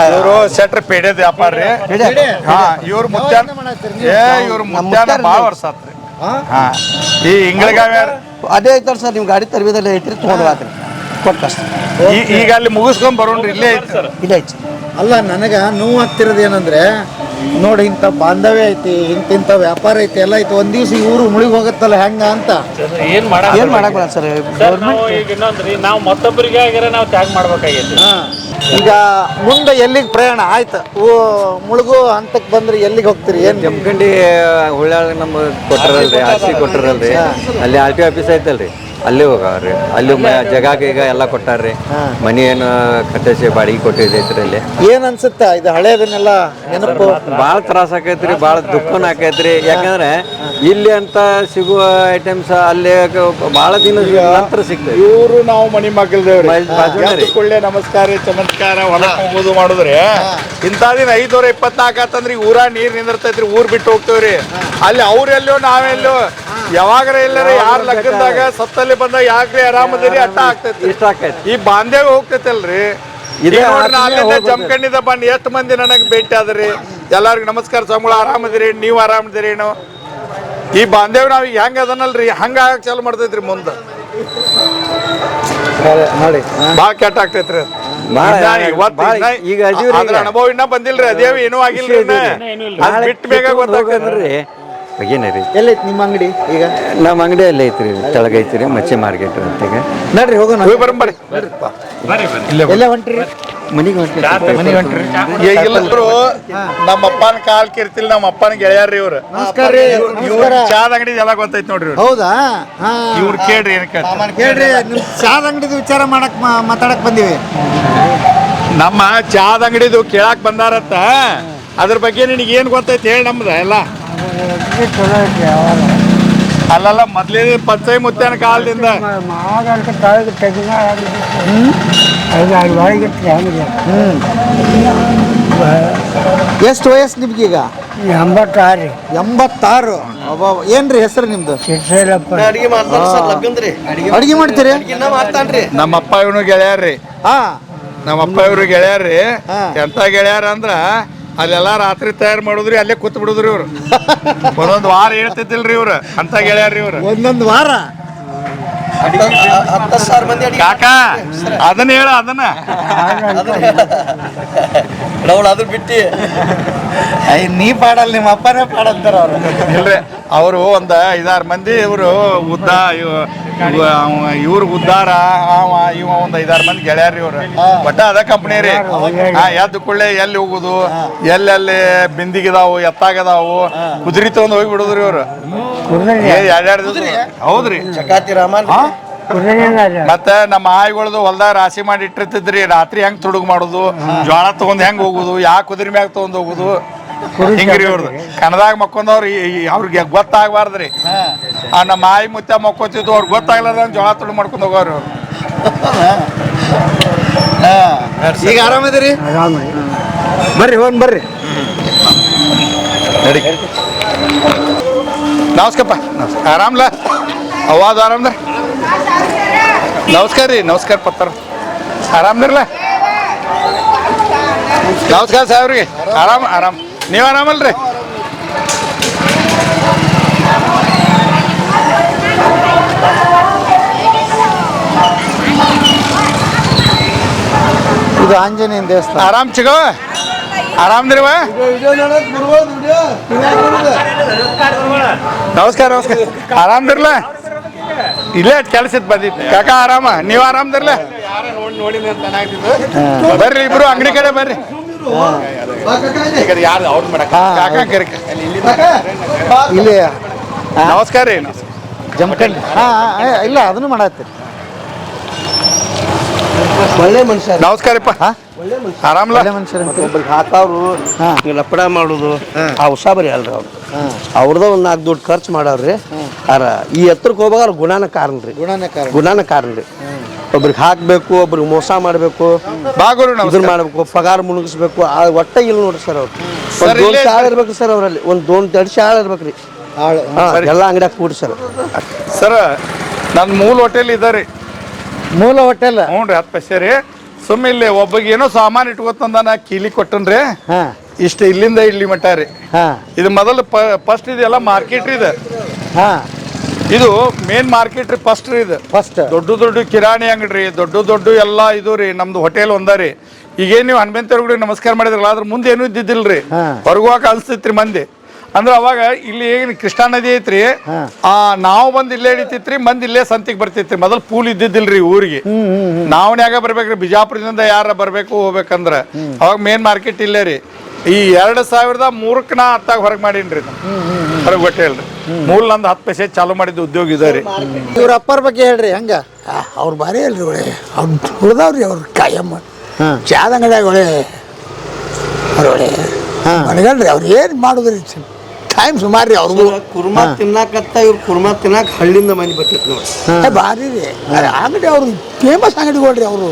ಇವರು ಸೆಟ್ರ್ ಪೇಡೆದ ವ್ಯಾಪಾರ ರೀ. ಇವ್ರ ಮುತ್ಯಾನ ಭಾಳ ವರ್ಷ ಆತ್ರಿ. ಈ ಇಂಗಳಗಾವ ಅದೇ ಐತಾರ ಸರ್ ನಿಮ್ ಗಾಡಿ ತರಬೇದಲ್ಲಿ ಐತ್ರಿ ತೊಗೊಂಡು ಆತ್ರಿ ಕೊಟ್ಟಷ್ಟ ಈಗ ಅಲ್ಲಿ ಮುಗಿಸ್ಕೊಂಡ್ ಬರೋಣ್ರಿ ಇಲ್ಲೇ ಐತಿ ಸರ್. ಇಲ್ಲೇ ಐತಿ. ಅಲ್ಲ ನನಗೆ ನೋವು ಆಗ್ತಿರೋದು ಏನಂದ್ರೆ ನೋಡಿ ಇಂಥ ಬಾಂಧವ್ಯ ಐತಿ ಇಂಥ ವ್ಯಾಪಾರ ಐತಿ ಎಲ್ಲ ಐತಿ ಒಂದ್ ದಿವ್ಸ ಇವ್ರು ಮುಳುಗಿ ಹೋಗತ್ತಲ್ಲ ಹೆಂಗ ಅಂತ ಏನ್ ಮಾಡಕ್ ಬರಲ್ಲ ಸರ್. ಈಗ ಇನ್ನೊಂದ್ರಿ ನಾವು ಮತ್ತೊಬ್ಬರಿಗೆ ಆಗಿರ ನಾವು ತ್ಯಾಗ ಮಾಡ್ಬೇಕಾಗೈತಿ. ಈಗ ಮುಂದೆ ಎಲ್ಲಿಗೆ ಪ್ರಯಾಣ ಆಯ್ತು ಮುಳುಗು ಹಂತಕ್ಕೆ ಬಂದ್ರೆ ಎಲ್ಲಿಗೆ ಹೋಗ್ತೀರಿ? ಏನ್ ಜಮಖಂಡಿ ಹುಳ್ಯಾಳ ನಮ್ಗೆ ಕೊಟ್ಟರಲ್ರಿ ಆರ್ಸಿ ಕೊಟ್ಟರಲ್ರಿ ಅಲ್ಲಿ RT ಆಫೀಸ್ ಐತಲ್ರಿ ಅಲ್ಲಿ ಹೋಗವ್ರಿ ಅಲ್ಲಿ ಜಗಾಗ ಈಗ ಎಲ್ಲ ಕೊಟ್ಟಾರ್ರಿ ಮನಿ ಏನು ಕಟ್ಟಿಸಿ ಬಾಡಿಗೆ ಕೊಟ್ಟಿದ್ದೈತ್ರಿ ಅಲ್ಲಿ. ಏನ್ ಅನ್ಸುತ್ತ ಇದು ಹಳೇದನ್ನೆಲ್ಲ ನೆನಪು? ಭಾಳ ತ್ರಾಸ ಆಕೈತ್ರಿ ಭಾಳ ದುಃಖನ ಆಕೈತ್ರಿ. ಯಾಕಂದ್ರೆ ಇಲ್ಲಿ ಅಂತ ಸಿಗುವ ಐಟಮ್ಸ್ ಅಲ್ಲಿ ಭಾಳ ದಿನ ನಂತರ ಸಿಗ್ತದೆ. ಇವರು ನಾವು ಮನಿ ಮಗಲ್ದೇವ್ರಿ ಕೊಳ್ಳೆ ನಮಸ್ಕಾರ ಚಮತ್ಕಾರ ಹೊಲಕ್ ಹೋಗೋದು ಮಾಡುದ್ರಿ ಇಂಥ ದಿನ 524 ಆತಂದ್ರಿ ಊರ ನೀರ್ ನಿಂದಿರ್ತೈತ್ರಿ ಊರ್ ಬಿಟ್ಟು ಹೋಗ್ತೇವ್ರಿ. ಅಲ್ಲಿ ಅವ್ರೆಲ್ಲೋ ನಾವೆಲ್ಲೋ ಯಾವಾಗ್ರ ಎಲ್ಲಾರ ಯಾರ ಲಗ್ನದಾಗ ಸತ್ತಲ್ಲಿ ಬಂದಾಗ ಯಾಕ್ರಿ ಆರಾಮದಿರಿ ಅಟ್ಟ ಆಗ್ತೈತಿ ಇಷ್ಟ ಆಕೈತಿ. ಈ ಬಾಂಧವ್ಯ ಹೋಗ್ತೈತಲ್ರಿ. ಜಮಖಂಡಿದ ಬಂದು ಎಷ್ಟು ಮಂದಿ ನನಗೆ ಭೇಟಿ ಆದ್ರಿ ಎಲ್ಲಾರ್ಗು ನಮಸ್ಕಾರ ಸಂಬಳ ಆರಾಮದಿರಿ ನೀವು ಆರಾಮದಿರಿ ಏನೋ ಈ ಬಾಂಧವ್ಯ ನಾವ್ ಈಗ ಹೆಂಗ ಅದನ್ನಲ್ರಿ ಹಂಗ ಆಗಕ್ ಚಾಲು ಮಾಡ್ತೈತ್ರಿ ಮುಂದ ನೋಡಿ ಬಾಳ ಕೆಟ್ಟ ಆಗ್ತೈತ್ರಿ. ಈಗ ಅನುಭವ ಇನ್ನ ಬಂದಿಲ್ರಿ ಅದೇವಿ ಏನೂ ಆಗಿಲ್ರಿ ಬಿಟ್ಟು ಬೇಗ ಗೊತ್ತಾಗ್ತದ್ರಿ. ಬಗೆನರಿ ಎಲ್ಲೈತಿ ನಿಮ್ಮ ಅಂಗಡಿ ಈಗ? ನಮ್ಮ ಅಂಗಡಿ ಅಲ್ಲಿ ಐತ್ರಿ, ತೆಳಗೈತ್ರಿ ಮಚ್ಚಿ ಮಾರ್ಕೆಟ್ ಅಂತೀಗ. ನಡ್ರಿ ಹೋಗೋಣ. ಬರ್ರಿ ಎಲ್ಲ ಹೊಂಟ್ರಿ? ಮನಿಗೆ ಎಲ್ಲರೂ ನಮ್ಮ ಅಪ್ಪನ ಕಾಲ್ ಕಿರ್ತಿಲ್ ನಮ್ಮ ಅಪ್ಪನ ಗೆಳೆಯಾರ್ರಿ ಇವ್ರು. ನಮಸ್ಕಾರ ರೀ. ಇವ್ರ ಚಾದ ಅಂಗಡಿ ಎಲ್ಲ ಗೊತ್ತೈತಿ ನೋಡ್ರಿ ಇವ್ರು. ಹೌದಾ? ಹಾ. ಇವ್ರು ಕೇಳ್ರಿ ಏನ್ ಹೇಳ್ರಿ, ನಿಮ್ ಚಾದ ಅಂಗಡಿದು ವಿಚಾರ ಮಾಡಕ್ ಮಾತಾಡಕ್ ಬಂದಿವಿ. ನಮ್ಮ ಚಾದ ಅಂಗಡಿದು ಕೇಳಾಕ್ ಬಂದಾರತ್ತ, ಅದ್ರ ಬಗ್ಗೆ ನಿನಗೆ ಏನ್ ಗೊತ್ತೈತಿ ಹೇಳಿ ನಮ್ದ ಎಲ್ಲ. ಅಲ್ಲಲ್ಲ ಮೊದ್ಲೇ ಪಚ್ಚೈ ಮುತ್ತನ ಕಾಲದಿಂದ ಎಷ್ಟು ವಯಸ್ಸು ನಿಮ್ಗೀಗ? 86. 86. ಏನ್ರಿ ಹೆಸರು ನಿಮ್ದು? ಅಡಿಗೆ ಮಾಡ್ತಾರ ಸರ್, ಲಗ್ಗಂದ್ರಿ ಅಡಿಗೆ ಮಾಡ್ತೀರಿ? ಮಾಡ್ತಾನ್ರಿ. ನಮ್ಮಪ್ಪ ಇವನು ಗೆಳೆಯಾರ್ರಿ. ಹಾ. ನಮ್ಮಪ್ಪ ಇವ್ರು ಗೆಳೆಯಾರ್ರಿ. ಎಂತ ಗೆಳೆಯಾರ ಅಂದ್ರ ಅಲ್ಲೆಲ್ಲ ರಾತ್ರಿ ತಯಾರು ಮಾಡುದ್ರಿ, ಅಲ್ಲೇ ಕೂತ್ ಬಿಡುದ್ರಿ ಇವ್ರು. ಒಂದೊಂದು ವಾರ ಹೇಳ್ತಿದ್ದಿಲ್ರಿ ಇವ್ರು, ಅಂತ ಗೆಳೆಯಾರ್ರಿ ಇವ್ರು. ಒಂದೊಂದು ವಾರ 10,000 ಮಂದಿ ಅಡಿಗೆ ಕಾಕ ಅದನ್ನ ಹೇಳ ಅದನ್ನ ಅದ್ರ ಬಿಟ್ಟು ನೀ ಪಾಡಲ್ಲ, ನಿಮ್ಮ ಅಪ್ಪನೇ ಪಾಡಂತಾರ ಅವ್ರು. ಇಲ್ರಿ, ಅವರು ಒಂದ್ 5-6 ಮಂದಿ ಇವರು ಉದ್ದ ಇವ್ರು ಉದ್ದಾರ ಇವ ಒಂದ್ 5-6 ಮಂದಿ ಗೆಳೆಯಾರ್ರಿ ಇವ್ರು. ಒಟ್ಟ ಅದ ಕಂಪ್ನಿ ರೀ. ಎದ್ದು ಕೊಳ್ಳೆ ಎಲ್ಲಿ ಹೋಗುದು, ಎಲ್ಲೆಲ್ಲಿ ಬಿಂದಿಗಿದಾವು, ಎತ್ತಾಗದಾವು, ಕುದುರಿ ತಗೊಂಡ್ ಹೋಗಿ ಬಿಡುದ್ರಿ ಇವ್ರು. ಎರಡೆರಡು ದಿವಸ. ಹೌದ್ರಿ. ಚಕಾತಿ ರಾಮನ್ ಮತ್ತೆ ನಮ್ಮ ಆಯಿಗಳದು ಹೊಲ್ದಾಗ ರಾಶಿ ಮಾಡಿ ಇಟ್ಟಿರ್ತಿದ್ರಿ. ರಾತ್ರಿ ಹೆಂಗ್ ತುಡುಗ್ ಮಾಡುದು, ಜೋಳ ತಗೊಂಡ್ ಹೆಂಗ್ ಹೋಗುದು, ಯಾ ಕುದುರೆ ಮ್ಯಾಗ ತಗೊಂಡ್ ಹೋಗುದು, ಹಿಂಗ್ರಿ ಇವ್ರದ್ದು. ಕನ್ನದಾಗ ಮಕ್ಕೊಂದವ್ರು ಅವ್ರಿಗೆ ಗೊತ್ತಾಗಬಾರ್ದ್ರಿ. ಆ ನಮ್ಮ ಆಯಿ ಮುತ್ತ ಮಕ್ಕೋತಿದ್ದು ಅವ್ರಿಗೆ ಗೊತ್ತಾಗ್ಲಾರ್ದಂಗ ಜೋಳ ತುಡುಗ್ ಮಾಡ್ಕೊಂಡ್ ಹೋಗೋರು ಅವ್ರು. ಈಗ ಆರಾಮದಿರಿ? ಬರ್ರಿ ಹೋಗ್ ಬರ್ರಿ. ನಡಿ. ನಮಸ್ಕಪ್ಪ. ಆರಾಮ್ಲ ಅವಾದ ಆರಾಮ್ದ? ನಮಸ್ಕಾರ ರೀ. ನಮಸ್ಕಾರ ಪತ್ತಾರ. ಆರಾಮ್ದಿರ್ಲ? ನಮಸ್ಕಾರ ಸಾಹೇಬ್ರಿಗೆ. ಆರಾಮ್. ನೀವು ಆರಾಮಲ್ರಿ? ಇದು ಆಂಜನೇಯನ ದೇವಸ್ಥಾನ. ಆರಾಮ್ ಚಿಗೋ? ಆರಾಮ್ದಿರಿವ? ನಮಸ್ಕಾರ. ಆರಾಮ್ದಿರ್ಲ? ಇಲ್ಲೇ ಕೆಲಸ ಬಂದಿತ್ತು ಕಾಕ. ಆರಾಮ? ನೀವು ಆರಾಮ್ದಿರ್ಲ? ಬರ್ರಿ ಇಬ್ರು ಅಂಗಡಿ ಕಡೆ ಬರ್ರಿ. ಕಾಕ ಕರಿ. ಇಲ್ಲಿ ನಮಸ್ಕಾರ ರೀ. ಜಮಖಂಡಿ. ಇಲ್ಲ ಅದನ್ನು ಮಾಡತ್ತೀರಿ. ಒಳ್ಳೆ ಮನುಷ್ಯ. ನಮಸ್ಕಾರಪ್ಪ. ಆರಾಮ್ಲ? ಒಳ್ಳೆ ಮನುಷ್ಯರು. ಒಬ್ಬರಿಗೆ ಹಾಕವ್ರು ಲಪಡ ಮಾಡುದು ಆ ಉಸಾಬರಿ ಅಲ್ರಿ ಅವ್ರು. ಅವ್ರದ ಒಂದ್ 4 ದುಡ್ಡು ಖರ್ಚು ಮಾಡವ್ರಿ. ಈ ಎತ್ತರಕ್ಕೆ ಹೋಗ್ಬೇಕಾದ್ರೆ ಗುಣಾನ ಕಾರಣ ರೀ. ಒಬ್ರಿಗೆ ಹಾಕ್ಬೇಕು, ಒಬ್ರಿಗೆ ಮೋಸ ಮಾಡ್ಬೇಕು, ಬಾಗುರು ಇದನ್ನ ಮಾಡ್ಬೇಕು, ಪಗಾರ ಮುಣಗಿಸ್ಬೇಕು. ಒಟ್ಟ ಇಲ್ಲ ನೋಡ್ರಿ ಸರ್ ಅವ್ರು. ಒಂದ್ 2 ಶಾಳ ಇರ್ಬೇಕ್ರಿ ಸರ್ ಅವರಲ್ಲಿ. ಒಂದ್ 2 ಶಾಳ ಇರ್ಬೇಕ್ರಿ. ಎಲ್ಲ ಅಂಗಡಿಯಾಗ ಕೂಡಿ ಸರ್. ಸರ್ ನನ್ನ ಮೂಲ ಹೋಟೆಲ್ ಇದಾರೆ. ಮೂಲ ಹೋಟೆಲ್? ಹ್ಞೂ ರೀ. 10 ಪೈಸೆ ರೀ. ಸುಮ್ಮ ಇಲ್ಲಿ ಒಬ್ಬಗೆ ಏನೋ ಸಾಮಾನು ಇಟ್ಕೊತಂದ ನಾ ಕೀಲಿ ಕೊಟ್ಟನ್ರಿ. ಇಷ್ಟ ಇಲ್ಲಿಂದ ಇಲ್ಲಿ ಮಟ್ಟ ರೀ. ಇದು ಮೊದಲು ಫಸ್ಟ್ ಇದೆಲ್ಲ ಮಾರ್ಕೆಟ್ ರೀ. ಇದು ಮೇನ್ ಮಾರ್ಕೆಟ್ ರೀ. ಫಸ್ಟ್ ರೀ. ಇದು ದೊಡ್ಡ ಕಿರಾಣಿ ಅಂಗಡಿ ರೀ. ದೊಡ್ಡ ಎಲ್ಲ ಇದು ರೀ. ನಮ್ದು ಹೋಟೆಲ್ ಒಂದಾರಿ. ಈಗೇನು ನೀವು ಹನುಮಂತವ್ರಿಗೆ ನಮಸ್ಕಾರ ಮಾಡಿದ್ರಲ್ಲ, ಅದ್ರ ಮುಂದೆ ಏನೂ ಇದ್ದಿದ್ದಿಲ್ರಿ. ಹೊರಗೋಕ ಅನ್ಸ್ತೈತ್ರಿ ಮಂದಿ. ಅಂದ್ರೆ ಅವಾಗ ಇಲ್ಲಿ ಏನು ಕೃಷ್ಣಾ ನದಿ ಐತ್ರಿ, ನಾವು ಬಂದು ಇಲ್ಲೇ ಹಿಡಿತೈತ್ರಿ, ಮಂದಿ ಇಲ್ಲೇ ಸಂತಿಗೆ ಬರ್ತೈತ್ರಿ. ಮೊದಲು ಪೂಲ್ ಇದ್ದಿದ್ದಿಲ್ರಿ ಊರಿಗೆ. ನಾವ್ನ್ಯಾಗ ಬರ್ಬೇಕ್ರಿ, ಬಿಜಾಪುರದಿಂದ ಯಾರ ಬರ್ಬೇಕು ಹೋಗ್ಬೇಕಂದ್ರ ಅವಾಗ ಮೇನ್ ಮಾರ್ಕೆಟ್ ಇಲ್ಲೇ ರೀ. ಈ 2003ಕ್ಕೆ ನಾ ಅತ್ತಾಗ ಹೊರಗೆ ಮಾಡೀನ್ರಿ. ಹೊರಗೆ ಹೋಟೆಲ್ ರೀ. ಮೂಲ ನಂದು 10 ಪೈಸೆ ಚಾಲು ಮಾಡಿದ್ದು ಉದ್ಯೋಗ ಇದೆ ರೀ. ಇವ್ರ ಅಪ್ಪರ ಬಗ್ಗೆ ಹೇಳ್ರಿ. ಹಂಗ ಅವ್ರು ಬಾರಿ ಅಲ್ರಿ ಒಳ್ಳೆ ಅವ್ರು ಹುಡ್ದವ್ರಿ. ಅವ್ರು ಕಾಯಮ್ಮ ಚಾದ ಅಂಗಡಿಯಾಗ ಒಳ್ಳೆ ಅವ್ರು ಒಳ್ಳೆ ಮನೆಗಳ್ರಿ. ಅವ್ರು ಏನು ಮಾಡಿದ್ರಿ ಟೈಮ್ ಸುಮಾರು ರೀ. ಅವ್ರಿಗೂ ಕುರ್ಮಾ ತಿನ್ನಾಕತ್ತ ಇವ್ರು ಕುರ್ಮಾ ತಿನ್ನಾಕ ಹಳ್ಳಿಂದ ಮನೆ ಬರ್ತೈತಿ ನೋಡಿ. ಭಾರಿ ರೀ ಅಂಗಡಿ. ಅವ್ರು ಫೇಮಸ್ ಅಂಗಡಿಗಳ್ರಿ ಅವರು.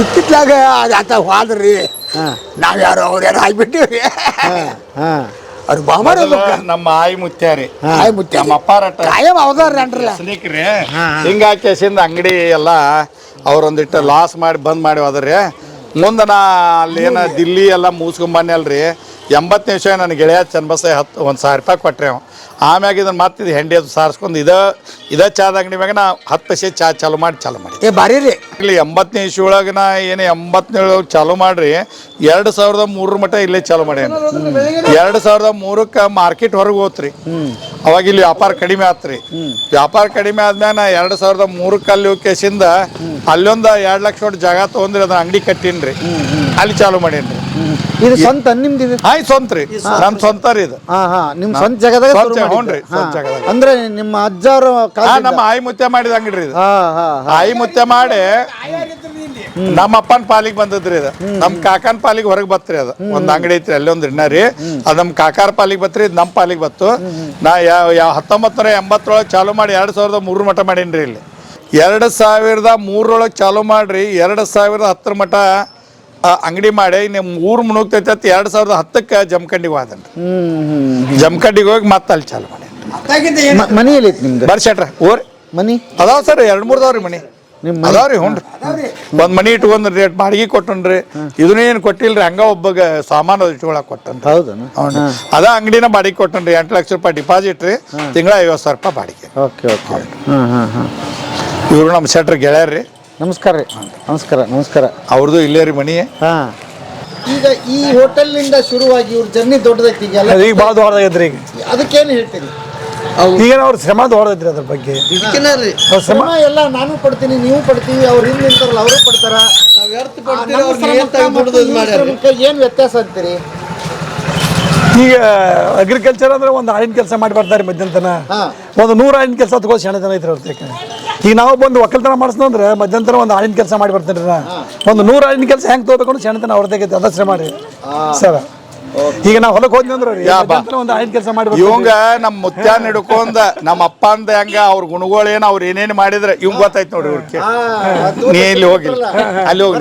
ಇತ್ತಿತ್ಲಾಗ ಆತ ಹೋದ್ರಿ, ನಾವ್ಯಾರು ಅವ್ರ್ಯಾರು ಆಗ್ಬಿಟ್ಟಿವ್ರಿ. ಅವ್ರು ಬಾಮಾರಿ ನಮ್ಮ ಆಯಿ ಮುತ್ಯ ರೀ. ನಮ್ಮ ಅಪ್ಪ ಕಾಯಂ ಅವದಾರ್ರಿ ಅನ್ರಲ್ಲ. ಹಿಂಗಾಗಿ ಕೇಸಿಂದ ಅಂಗಡಿ ಎಲ್ಲ ಅವ್ರೊಂದಿಟ್ಟು ಲಾಸ್ ಮಾಡಿ ಬಂದ್ ಮಾಡಿ ಹೋದ್ರಿ. ಮುಂದೆ ನಾ ಅಲ್ಲೇನ ದಿಲ್ಲಿ ಎಲ್ಲ ಮುಗಿಸ್ಕೊಂಬನ್ನಿ ಅಲ್ರಿ. 80ನೇ ವಿಷಯ ನನ್ನ ಗೆಳೆಯ ಚನ್ನಬಸ 1,000 ರೂಪಾಯಿ ಕೊಟ್ರೆ ಅವ ಆಮ್ಯಾಗ ಇದನ್ನು ಮತ್ತೆ ಇದು ಹೆಂಡಿ ಅದು ಸಾರಿಸ್ಕೊಂಡು ಇದೇ ಚಾದ ಅಂಗಡಿ ಮ್ಯಾಗ ನಾ 10 ಪೈಸೆ ಚಾ ಚಾಲು ಮಾಡಿ ಬಾರಿ ರೀ ಇಲ್ಲಿ 80ನೇ ಇಶ್ಯೂ ಒಳಗೆ ನಾ ಏನು 87 ಚಾಲು ಮಾಡ್ರಿ 2003 ಮಟ್ಟ ಇಲ್ಲೇ ಚಾಲು ಮಾಡ್ಯಾನ 2003ಕ್ಕೆ ಮಾರ್ಕೆಟ್ ಹೊರಗೆ ಹೋತ್ರಿ ಅವಾಗ ಇಲ್ಲಿ ವ್ಯಾಪಾರ ಕಡಿಮೆ ಆತ್ರಿ ವ್ಯಾಪಾರ ಕಡಿಮೆ ಆದ್ಮ್ಯಾಗ ನಾ 2003ಕ್ಕೆ ಅಲ್ಲಿ ಹೋಗಿಸಿಂದ ಅಲ್ಲೊಂದು 2 ಲಕ್ಷ ಕೊಟ್ಟು ಜಾಗ ತೊಗೊಂಡ್ರಿ ಅದನ್ನ ಅಂಗಡಿ ಕಟ್ಟೀನ್ರಿ ಅಲ್ಲಿ ಚಾಲು ಮಾಡೇನ್ರಿ ಇದು ಸ್ವಂತ ನಿಮ್ದು ಇದು ಸ್ವಂತ ರೀ ನನ್ನ ಸ್ವಂತ ರೀ ಇದು ನಿಮ್ ಸ್ವಂತ ಜಾಗದಾಗ ಹ್ಞೂನ್ರಿ ಸ್ವಂತ ಜಾಗದಾಗ ಅಂದ್ರೆ ನಿಮ್ಮ ಅಜ್ಜವರು ನಮ್ಮ ಆಯಿ ಮುತ್ಯ ಮಾಡಿದ ಅಂಗಡಿ ಇದು ಆಯಿ ಮುತ್ಯ ಮಾಡಿ ನಮ್ಮ ಅಪ್ಪನ ಪಾಲಿಗೆ ಬಂದದ್ರಿ ಅದು ನಮ್ಮ ಕಾಕನ ಪಾಲಿಗೆ ಹೊರಗೆ ಬತ್ರಿ ಅದು ಒಂದ್ ಅಂಗಡಿ ಐತ್ರಿ ಅಲ್ಲಿ ಒಂದು ಇನ್ನ ರೀ ಅದು ನಮ್ಮ ಕಾಕಾರ ಪಾಲಿಗೆ ಬತ್ರಿ ಇದು ನಮ್ಮ ಪಾಲಿಗೆ ಬತ್ತು ನಾ 1980 ಚಾಲು ಮಾಡಿ 2003 ಮಟ್ಟ ಮಾಡೀನ್ರಿ ಇಲ್ಲಿ 2003 ಚಾಲು ಮಾಡ್ರಿ 2010 ಮಟ್ಟ ಅಂಗಡಿ ಮಾಡಿ ನಿಮ್ಮ ಊರು ಮುಣುಗ್ತೈತೆ 2010ಕ್ಕೆ ಜಮಖಂಡಿಗೆ ಹೋದನ್ರಿ ಜಮಖಂಡಿಗೆ ಹೋಗಿ ಮತ್ತೆ ಅಲ್ಲಿ ಚಾಲು ಮಾಡಿ ಮನಿ ಎಲ್ಲಿ ಐತಿ ನಿಮ್ದು ಬರ್ಸೇಟ್ರ ಓರಿ ಮನಿ ಅದಾವ ಸರ್ 2-3 ಅದಾವ್ರಿ ಮನಿ ಅದಾವ್ರಿ ಹ್ಞೂ ರೀ ಒಂದ್ ಮನಿ ಇಟ್ಕೊಂಡ್ರಿ ರೇಟ್ ಬಾಡಿಗೆ ಕೊಟ್ಟನ್ರಿ ಇದನ್ನೇನು ಕೊಟ್ಟಿಲ್ರಿ ಹಂಗ ಒಬ್ಬಗ ಸಾಮಾನು ಇಟ್ಕೊಳಕ್ ಕೊಟ್ಟನ್ರಿ ಹೌದಾ ಅದ ಅಂಗಡಿನ ಬಾಡಿಗೆ ಕೊಟ್ಟನ್ರಿ 8 ಲಕ್ಷ ರೂಪಾಯಿ ಡಿಪಾಸಿಟ್ ರೀ ತಿಂಗಳ 50,000 ರೂಪಾಯಿ ಬಾಡಿಗೆ ಓಕೆ ಇವ್ರು ನಮ್ಮ ಶೆಟ್ರ್ ಗೆಳೆಯರ್ರಿ ನಮಸ್ಕಾರ ರೀ ನಮಸ್ಕಾರ ಅವ್ರದ್ದು ಇಲ್ಲೇ ರೀ ಮನಿ ಈಗ ಈ ಹೋಟೆಲ್ ನಿಂದ ಶುರುವಾಗಿ ಇವ್ರ ಜರ್ನಿ ದೊಡ್ಡದೈತಿ ಈಗ ಭಾಳ ದೊಡ್ಡದಾಗೈತ್ರಿ ಈಗ ಅದಕ್ಕೇನು ಹೇಳ್ತೀರಿ ಈಗ ಅವ್ರ ಶ್ರಮ ದೊಡ್ಡದೈತ್ರಿ ಅದ್ರ ಬಗ್ಗೆ ಶ್ರಮ ಎಲ್ಲ ನಾನು ಪಡ್ತೀನಿ ನೀವು ಪಡ್ತೀವಿ ಅವ್ರು ಹಿಂದೆ ನಿಂತಾರಲ್ಲ ಅವರು ಪಡ್ತಾರ ಏನ್ ವ್ಯತ್ಯಾಸ ಅಂತೀರಿ ಈಗ ಅಗ್ರಿಕಲ್ಚರ್ ಅಂದ್ರೆ ಒಂದು ಆಳಿನ ಕೆಲಸ ಮಾಡಿ ಬರ್ತಾರೆ ಮಧ್ಯಾಹ್ನ ಒಂದು 100 ಆಳಿನ ಕೆಲಸ ತಗೋ ಸೆಣತನ ಐತ್ರಿ ಅವ್ರ ಈಗ ನಾವು ಬಂದು ಒಕ್ಕಲ್ತನ ಮಾಡಿಸ್ನಂದ್ರೆ ಮಧ್ಯಾಹ್ನ ಒಂದು ಆಳಿನ ಕೆಲಸ ಮಾಡಿ ಬರ್ತೀನಿ ನಾ ಒಂದು 100 ಆಳಿನ ಕೆಲಸ ಹೆಂಗೆ ತಗೋಬೇಕು ಅಂತ ಸೆಣತನ ಅವ್ರ ತೆಗೈತಿ ಅದ ಶ್ರಮ ರೀ ಸರ್ ಈಗ ನಾವು ಹೊಲಕ್ಕೆ ಹೋದ್ವಿ ಅಂದ್ರೆ ಒಂದು ಆಳಿನ ಕೆಲಸ ಮಾಡಿ ಇವಂಗ ನಮ್ಮ ಮುತ್ಯಾನ್ ಹಿಡ್ಕೊಂಡ ನಮ್ಮ ಅಪ್ಪ ಅಂದ ಹೆಂಗ ಅವ್ರ ಗುಣಗಳೇನು ಅವ್ರು ಏನೇನು ಮಾಡಿದ್ರೆ ಇವಂಗ ಗೊತ್ತಾಯ್ತು ನೋಡ್ರಿ ಇವ್ರಿಗೆ ನೀ ಇಲ್ಲಿ ಹೋಗಿಲ್ಲ ಅಲ್ಲಿ ಹೋಗಿ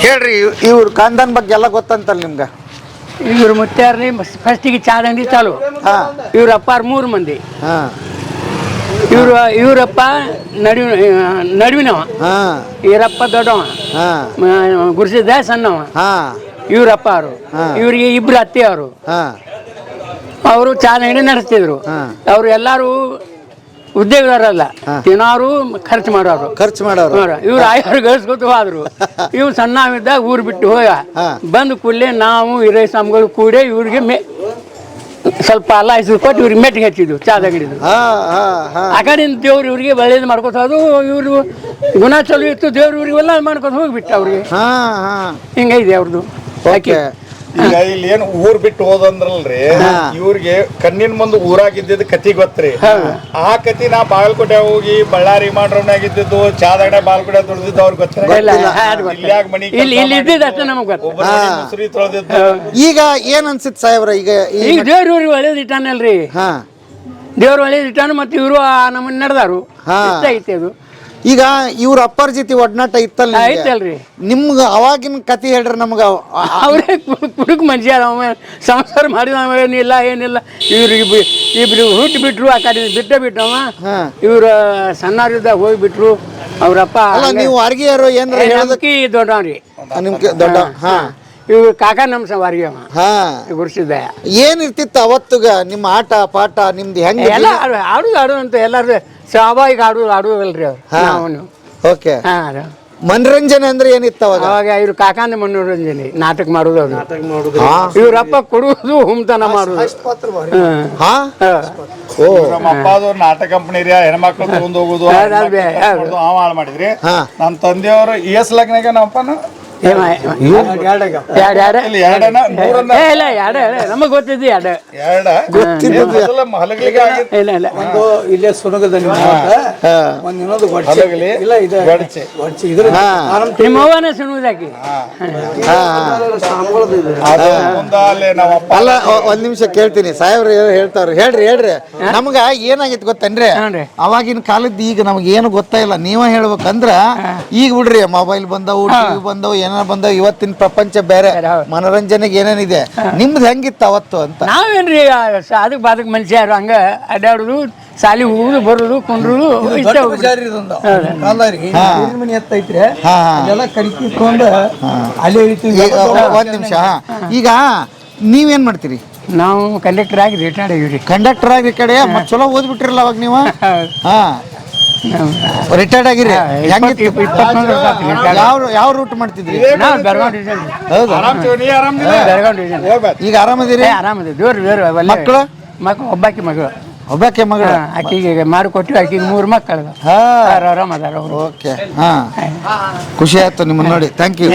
ಹೇಳ್ರಿ ಇವ್ರ ಖಾನ್ದಾನ್ ಬಗ್ಗೆ ಎಲ್ಲ ಗೊತ್ತಂತಲ್ಲ ನಿಮ್ಗೆ ಇವ್ರ ಮುತ್ಯಾರ್ರಿ ಫಸ್ಟಿಗೆ ಚಾದ ಅಂಗಡಿ ಚಾಲು ಇವ್ರ ಅಪ್ಪಾರ 3 ಮಂದಿ ಇವರಪ್ಪ ನಡುವಿನವ ಇವರಪ್ಪ ದೊಡ್ಡವ ಗುರುಸಿದ್ದ ಸಣ್ಣವ ಇವ್ರಪ್ಪ ಅವರು ಇವರಿಗೆ 2 ಅತ್ತೆಯವರು ಅವರು ಚಾದ ಅಂಗಡಿ ನಡೆಸ್ತಿದ್ರು ಅವ್ರು ಎಲ್ಲಾರು ಉದ್ಯೋಗದಾರಲ್ಲ ತಿನ್ನೋರು ಖರ್ಚು ಮಾಡೋರು ಇವ್ರು 5 ಗಳಿಸ್ಕೊತ ಹೋದ್ರು ಇವ್ ಸಣ್ಣವಿದ್ದಾಗ ಊರು ಬಿಟ್ಟು ಹೋಗ ಬಂದು ಕೂಡಲೇ ನಾವು ಹಿರೇ ಸ್ವಾಮಿಗಳು ಕೂಡಿ ಇವ್ರಿಗೆ ಸ್ವಲ್ಪ ಅಲ್ಲ ಹೆಸರು ಕೊಟ್ಟು ಇವ್ರಿಗೆ ಮೆಟ್ಟಿಗೆ ಹಚ್ಚಿದ್ವು ಚಾದ ಅಂಗಡಿದು ಆ ಕಡೆಯಿಂದ ದೇವ್ರು ಇವ್ರಿಗೆ ಒಳ್ಳೇದು ಮಾಡ್ಕೊತ ಅದು ಇವ್ರು ಗುಣ ಚಲೋ ಇತ್ತು ದೇವ್ರು ಇವ್ರಿಗೆಲ್ಲ ಮಾಡ್ಕೊಂಡು ಹೋಗ್ಬಿಟ್ಟು ಅವ್ರಿಗೆ ಹಿಂಗೈದೆ ಅವ್ರದ್ದು ಈಗ ಇಲ್ಲಿ ಏನು ಊರ್ ಬಿಟ್ಟು ಹೋದಂದ್ರಲ್ರಿ ಇವ್ರಿಗೆ ಕಣ್ಣಿನ ಮುಂದೆ ಊರಾಗಿದ್ದಿದ್ದು ಕತಿ ಗೊತ್ತ್ರಿ ಆ ಕತಿ ನಾ ಬಾಗಲಕೋಟೆ ಹೋಗಿ ಬಳ್ಳಾರಿ ಮಾಡ್ರವ್ನಾಗಿದ್ದು ಚಾದಗಡೆ ಬಾಗಲಕೋಟೆ ದುಡ್ದಿದ್ದು ಅವ್ರಿಗೆ ಗೊತ್ತಿಲ್ಲ. ಈಗ ಏನ್ ಅನ್ಸಿತ್ ಸಾಹೇಬ್ರ ಈಗ ದೇವ್ರ ಇವ್ರಿಗೆ ಒಳ್ಳೇದು ಇಟ್ಟಾನಲ್ರಿ ದೇವ್ರ ಒಳ್ಳೇದು ಇಟ್ಟಾನ ಮತ್ತೆ ಇವರು ನಮ್ಮನ್ನ ನಡೆದಾರು ಐತಿ ಅದು ಈಗ ಇವ್ರ ಅಪ್ಪರ ಜೊತೆ ಒಡನಾಟ ಇತ್ತಲ್ಲ ಐತಲ್ರಿ ನಿಮ್ಗ ಅವಾಗಿನ ಕತೆ ಹೇಳ್ರಿ ನಮ್ಗ ಅವರೇ ಕುಡುಕ್ ಮನುಷ್ಯ ಸಂಸಾರ ಮಾಡಿದ ಏನಿಲ್ಲ ಇಬ್ರು ಹುಟ್ಟು ಬಿಟ್ರು ಆ ಕಡೆ ಬಿಟ್ಟವ ಇವ್ರ ಸಣ್ಣವ್ರಿದ್ದಾಗ ಹೋಗ್ಬಿಟ್ರು ಅವ್ರಪ್ಪ ನೀವು ಅರ್ಗಿಯರು ಏನ್ರಿ ದೊಡ್ಡವ್ರಿ ನಿಮ್ಗೆ ದೊಡ್ಡ ಇವ್ರ ಕಾಕ ನಮ್ ವಾರಿಗೆ ಗುರುಸಿದ್ದ ಏನ್ ಇರ್ತಿತ್ತು ಅವತ್ತುಗ ನಿಮ್ಮ ಆಟ ಪಾಠ ನಿಮ್ದು ಹೆಂಗ ಎಲ್ಲ ಆಡು ಅಂತ ಎಲ್ಲಾರು ಸ್ವಾಭಾವಿಕ ಆಡುವಲ್ರಿ ಅವ್ರು ಓಕೆ ಮನರಂಜನೆ ಅಂದ್ರೆ ಏನಿತ್ತು ಅವಾಗ ಇವ್ರ ಕಾಕಾಂದ ಮನೋರಂಜನೆ ನಾಟಕ ಮಾಡೋದು ಅದು ಇವ್ರಪ್ಪ ಕೊಡುವುದು ಹುಮ್ತನ ಮಾಡೋದು ನಾಟಕ ಕಂಪನಿ ರೀ ಹೆಣ್ಮಕ್ಳು ತಗೊಂಡ್ ಹೋಗುದು ಮಾಡಿದ್ರಿ ನನ್ನ ತಂದೆಯವರು ಲಗ್ನಾಗ ನಮ್ಮಪ್ಪನ ನಮಗ್ ಗೊತ್ತಿದ್ದಿ ಇಲ್ಲೇ ಸುನಗದಲ್ಲಿ ನಿಮ್ಮವ್ವನ ಸುಣುದಾಕಿ ಅಲ್ಲ ಒಂದ್ ನಿಮಿಷ ಕೇಳ್ತೀನಿ ಸಾಹೇಬ್ರ ಹೇಳ್ತಾವ್ರಿ ಹೇಳ್ರಿ ನಮ್ಗ ಏನಾಗಿತ್ತು ಗೊತ್ತೇನ್ರಿ ಅವಾಗಿನ ಕಾಲದ ಈಗ ನಮ್ಗೆ ಏನು ಗೊತ್ತಾಯಿಲ್ಲ ನೀವ ಹೇಳ್ಬೇಕಂದ್ರ ಈಗ ಬಿಡ್ರಿ ಮೊಬೈಲ್ ಬಂದವು ಟಿವಿ ಬಂದವು ಏನಾರ ಬಂದವು ಇವತ್ತಿನ ಪ್ರಪಂಚ ಬೇರೆ ಮನೋರಂಜನೆಗೆ ಏನೇನಿದೆ ನಿಮ್ದು ಹೆಂಗಿತ್ತು ಅವತ್ತು ಅಂತ ನಾವೇನ್ರಿ ಅದಕ್ ಬಾದಕ್ ಮನುಷ್ಯರು ಹಂಗ ಅಡ್ಡಾಡುದು ಸಾಲಿ ಹೋಗುದು ಬರುದು ಕುಂಡ್ರುದು ಮನಿ ಎತ್ತೈತ್ರಿ ಎಲ್ಲ ಕರಿಕೊಂಡು ಅಲ್ಲಿ ಒಂದ್ ನಿಮಿಷ ಈಗ ನೀವೇನ್ ಮಾಡ್ತೀರಿ? ನಾವು ಕಂಡಕ್ಟರ್ ಆಗಿ ರಿಟೈರ್ಡ್ ಆಗಿವ್ರಿ. ಕಂಡಕ್ಟರ್ ಆಗಿ ಈ ಕಡೆ ಮತ್ತೆ ಚಲೋ ಓದ್ಬಿಟ್ಟಿರಲ್ಲ ಅವಾಗ ನೀವು. ಹಾ ರಿಟೈರ್ಡ್ ಆಗಿರಿ. ಹೆಂಗಿತ್ತು? 23 ವರ್ಷ ಆತು retired. ಯಾವ ರೂಟ್ ಮಾಡ್ತಿದ್ರಿ? ನಾವು ಬೆಳಗಾವಿ ಡಿವಿಷನ್ ರೀ. ಹೌದಾ? ಬೆಳಗಾವಿ ಡಿವಿಷನ್. ಈಗ ಆರಾಮದಿರಿ? ಆರಾಮದಿ ದೇವ್ರು ಮಕ್ಕಳು? ಮಕ್ಕಳು ಒಬ್ಬಾಕಿ ಮಗಳು. ಒಬ್ಬಾಕೆ ಮಗಳು? ಆಕಿಗೆ ಮಾರು ಕೊಟ್ಟಿವಿ. ಆಕಿಗೆ 3 ಮಕ್ಕಳು. ಹಾ ಆರಾಮ ಅದಾರ ಅವರು. ಓಕೆ. ಹಾ ಖುಷಿ ಆಯ್ತು ನಿಮ್ಮನ್ನ ನೋಡಿ. Thank you.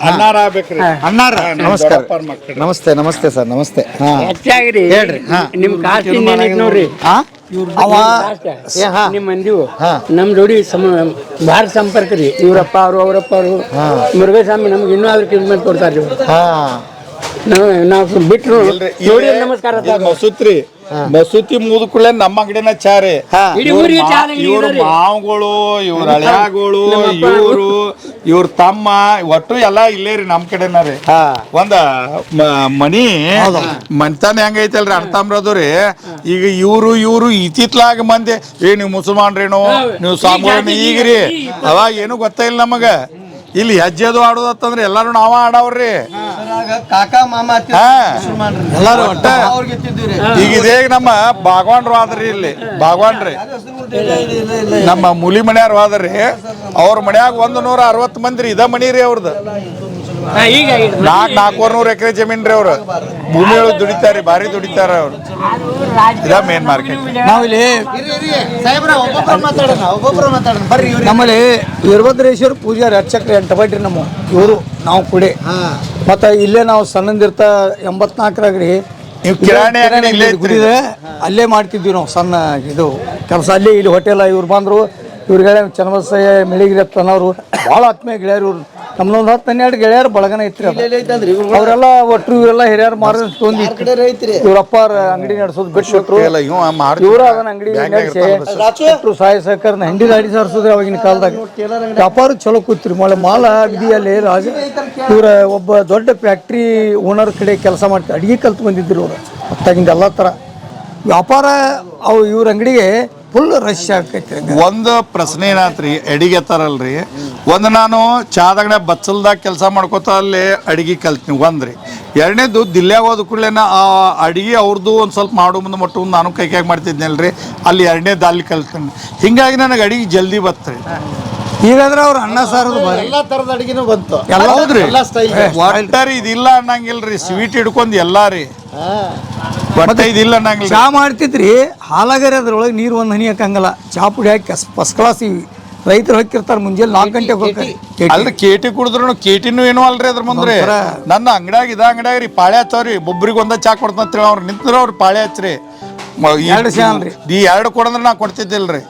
ಅನ್ನಾರ ಆಗ್ಬೇಕ್ರಿ. ಅಣ್ಣಾರ ನಮಸ್ಕಾರ. ನಮಸ್ತೆ ನಮಸ್ತೆ ಸರ್. ನಮಸ್ತೆ. ಹಾ ಹೆಚ್ಚಾಗ್ರಿ ಹೇಳ್ರಿ. ಹಾ ನಿಮ್ ಕಾಸ್ಟ್ ಏನೈತಿ ನೋಡ್ರಿ. ಹಾ ಅವ ನಿಮ್ ಮಂದಿವು ನಮ್ ಜೋಡಿ ಭಾಳ ಸಂಪರ್ಕ ರೀ. ಇವ್ರಪ್ಪ ಅವರು ಅವರಪ್ಪ ಅವರು ಮುರುಘಸ್ವಾಮಿ ನಮ್ಗೆ ಇನ್ನೂ ಅದ್ರ ಕಿಸ್ಮತ್ ಕೊಡ್ತಾರ್ರಿ ಇವ್ರು. ಹಾ ನಾವು ಬಿಟ್ರು ನೋಡಿ ನಮಸ್ಕಾರ. ಮಸೂತ್ರಿ ಮಸೂತಿ ಮುಗಿದ ಕೂಡಲೇ ನಮ್ಮ ಅಂಗಡಿನ ಚಾರಿ. ಇಡೀ ಊರಿಗೆ ಚಾ ಇವ್ರ ಮಾವುಗಳು, ಇವ್ರ ಹಳ್ಯಾಗಳು, ಇವ್ರ ತಮ್ಮ ಒಟ್ಟು ಎಲ್ಲಾ ಇಲ್ಲೇ ರೀ ನಮ್ ಕಡೆನ ರೀ. ಒಂದ ಮನಿ ಮನ್ತಾನ ಹೆಂಗೈತಲ್ರಿ ಅಣ್ತಂಬ್ರದು ರೀ. ಈಗ ಇವ್ರು ಇತ್ತಿತ್ಲಾಗ ಮಂದಿ ನೀವು ಮುಸಲ್ಮಾನ್ರೇನು ನೀವು ಸ್ವಾಮಿಗಳನ್ನ ಈಗ್ರಿ ಅವಾಗ ಏನು ಗೊತ್ತಾಯಿಲ್ಲ ನಮಗ. ಇಲ್ಲಿ ಹೆಜ್ಜೆದು ಆಡೋದತ್ತಂದ್ರೆ ಎಲ್ಲಾರು ನಾವ ಆಡವ್ರಿ. ಕಾಕಾ ಮಾಮ ಎಲ್ಲಾರು ಒಟ್ಟ ಈಗ ಇದೇ ನಮ್ಮ ಬಾಗವಾನ್ರು ಆದ್ರಿ. ಇಲ್ಲಿ ಬಾಗವಾನ್ರಿ ನಮ್ಮ ಮುಲಿ ಮನ್ಯಾರು ಆದ್ರಿ. ಅವ್ರ ಮನ್ಯಾಗ 160 ಮಂದಿ ರೀ. ಇದ ಮನಿ ರೀ ಅವ್ರದ್ದು. 400 ಎಕರೆ ಜಮೀನ್ ರೀ. ಅವ್ರು ಭೂಮಿ ಒಳಗೆ ದುಡಿತಾರಿ, ಭಾರಿ ದುಡಿತಾರ ಅವ್ರು. ಇದ ಮೇನ್ ಮಾರ್ಕೆಟ್. ನಾವಿಲ್ಲಿ ನಮ್ಮಲ್ಲಿ ವೀರಭದ್ರೇಶ್ವರ ಪೂಜಾರಿ ಅರ್ಚಕ್ರಿ ಅಂತ ಬಡ್ರಿ ನಮ್ಮ ಇವರು ನಾವು ಕುಡಿ. ಮತ್ತು ಇಲ್ಲೇ ನಾವು ಸಣ್ಣದಿರ್ತ 84ರಾಗ ರೀ ಗುಡಿ ಇದೆ. ಅಲ್ಲೇ ಮಾಡ್ತಿದ್ವಿ ನಾವು ಸಣ್ಣ ಇದು ಕೆಲಸ. ಅಲ್ಲೇ ಇಲ್ಲಿ ಹೋಟೆಲ್ ಇವ್ರು ಬಂದರು. ಇವ್ರಿಗೆ ಚನ್ನಬಸಯ್ಯ ಮಿಳಿಗಿರಿ ಅನ್ನೋರು ಭಾಳ ಆತ್ಮೀಯ ಗೆಳೆಯರು ಇವ್ರು. ನಮ್ದೊಂದು 10-12 ಗೆಳೆಯರು ಬಳಗನ ಇತ್ತು. ಅವರೆಲ್ಲ ಒಟ್ಟು ಇವರೆಲ್ಲ ಹಿರಿಯರು ಮಾರ ತೊಂದಿ ಇವ್ರಪ್ಪ ಅಂಗಡಿ ನಡೆಸೋದು ಬಿಟ್ಟು ಇವ್ರ ಅದನ್ನ ಅಂಗಡಿ ನಡೆಸಿ ಸಹಾಯ ಸಹಕಾರ ಹಂಡಿ ಗಾಡಿ ಸಾರಿಸೋದ್ರಿ ಅವಾಗಿನ ಕಾಲದಾಗ. ವ್ಯಾಪಾರ ಚಲೋ ಕೂತ್ರಿ. ಮಾಲ ಅಗದಿಯಲ್ಲಿ ರಾಜ ಇವ್ರ ಒಬ್ಬ ದೊಡ್ಡ ಫ್ಯಾಕ್ಟ್ರಿ ಓನರ್ ಕಡೆ ಕೆಲಸ ಮಾಡ್ತಾರೆ. ಅಡಿಗೆ ಕಲ್ತು ಬಂದಿದ್ರು ಅವ್ರು. ಹೊತ್ತಾಗಿಂದ ಎಲ್ಲ ಥರ ವ್ಯಾಪಾರ ಅವು ಇವ್ರ ಅಂಗಡಿಗೆ ಫುಲ್ ರಶ್ ಆಗ್ತೈತಿ. ಒಂದು ಪ್ರಶ್ನೆ ಏನಾತ್ರಿ, ಅಡಿಗೆ ಎತ್ತಾರಲ್ರಿ. ಒಂದು ನಾನು ಚಾದಾಗ ಬಚ್ಚಲ್ದಾಗ ಕೆಲಸ ಮಾಡ್ಕೋತ ಅಲ್ಲಿ ಅಡಿಗೆ ಕಲ್ತೀನಿ ಒಂದ್ರಿ. ಎರಡನೇದು ದಿಲ್ಯಾಗ ಹೋದ ಕೂಡಲೇನ ಆ ಅಡಿಗೆ ಅವ್ರದ್ದು ಒಂದು ಸ್ವಲ್ಪ ಮಾಡೋ ಮುಂದೆ ಮಟ್ಟು ನಾನು ಕೈಕಾಗಿ ಮಾಡ್ತಿದ್ನಲ್ರಿ. ಅಲ್ಲಿ ಎರಡನೇದು ಅಲ್ಲಿ ಕಲ್ತೀನಿ. ಹಿಂಗಾಗಿ ನನಗೆ ಅಡಿಗೆ ಜಲ್ದಿ ಬತ್ರಿ. ಈಗಾದ್ರೆ ಅವ್ರ ಅನ್ನ ಸಾರದು ಎಲ್ಲ ಥರದ ಅಡಿಗೆನೂ ಬಂತು. ಎಲ್ಲ ಹೌದ್ರಿ. ಒಟ್ಟಾರಿ ಇದಿಲ್ಲ ಅನ್ನಂಗಿಲ್ರಿ. ಸ್ವೀಟ್ ಹಿಡ್ಕೊಂಡು ಎಲ್ಲಾ ರೀ. ಮತ್ತೆ ಇದಿಲ್ಲ ಅನ್ನಂಗಿಲ್ಲ. ಚಾ ಮಾಡ್ತಿದ್ರಿ ಹಾಲಾಗರಿ ಅದ್ರೊಳಗೆ ನೀರು ಒಂದು ಹನಿ ಹಾಕಂಗಲ್ಲ. ಚಾ ಪುಡಿ ಹಾಕಿ ಫಸ್ಟ್ ಕ್ಲಾಸ್ ರೈತರು ಹಾಕಿರ್ತಾರೆ. ಮುಂಜಾನೆ 4 ಗಂಟೆಗೆ ಹೋಗ್ತಾರೆ. ಅಲ್ರಿ ಕೇಟಿ ಕುಡಿದ್ರು ಕೇಟಿನೂ ಏನೋ ಅಲ್ರಿ ಅದ್ರ ಮುಂದ್ರಿ. ನನ್ನ ಅಂಗಡ್ಯಾಗ ಅಂಗಡ್ಯಾಗ ರೀ ಪಾಳೆ ಹಚ್ಚವ್ರಿ. ಒಬ್ರಿಗೆ ಒಂದ ಚಾ ಕೊಡ್ತಂತ ಅವ್ರು ನಿಂತ್ರ ಅವ್ರು ಪಾಳೆ ಹಚ್ಚ್ರಿ. 2 ಚಾ ಅಲ್ರಿ. 2 ಕೊಡಂದ್ರೆ ನಾ ಕೊಡ್ತಿದ್ದಿಲ್ರಿ.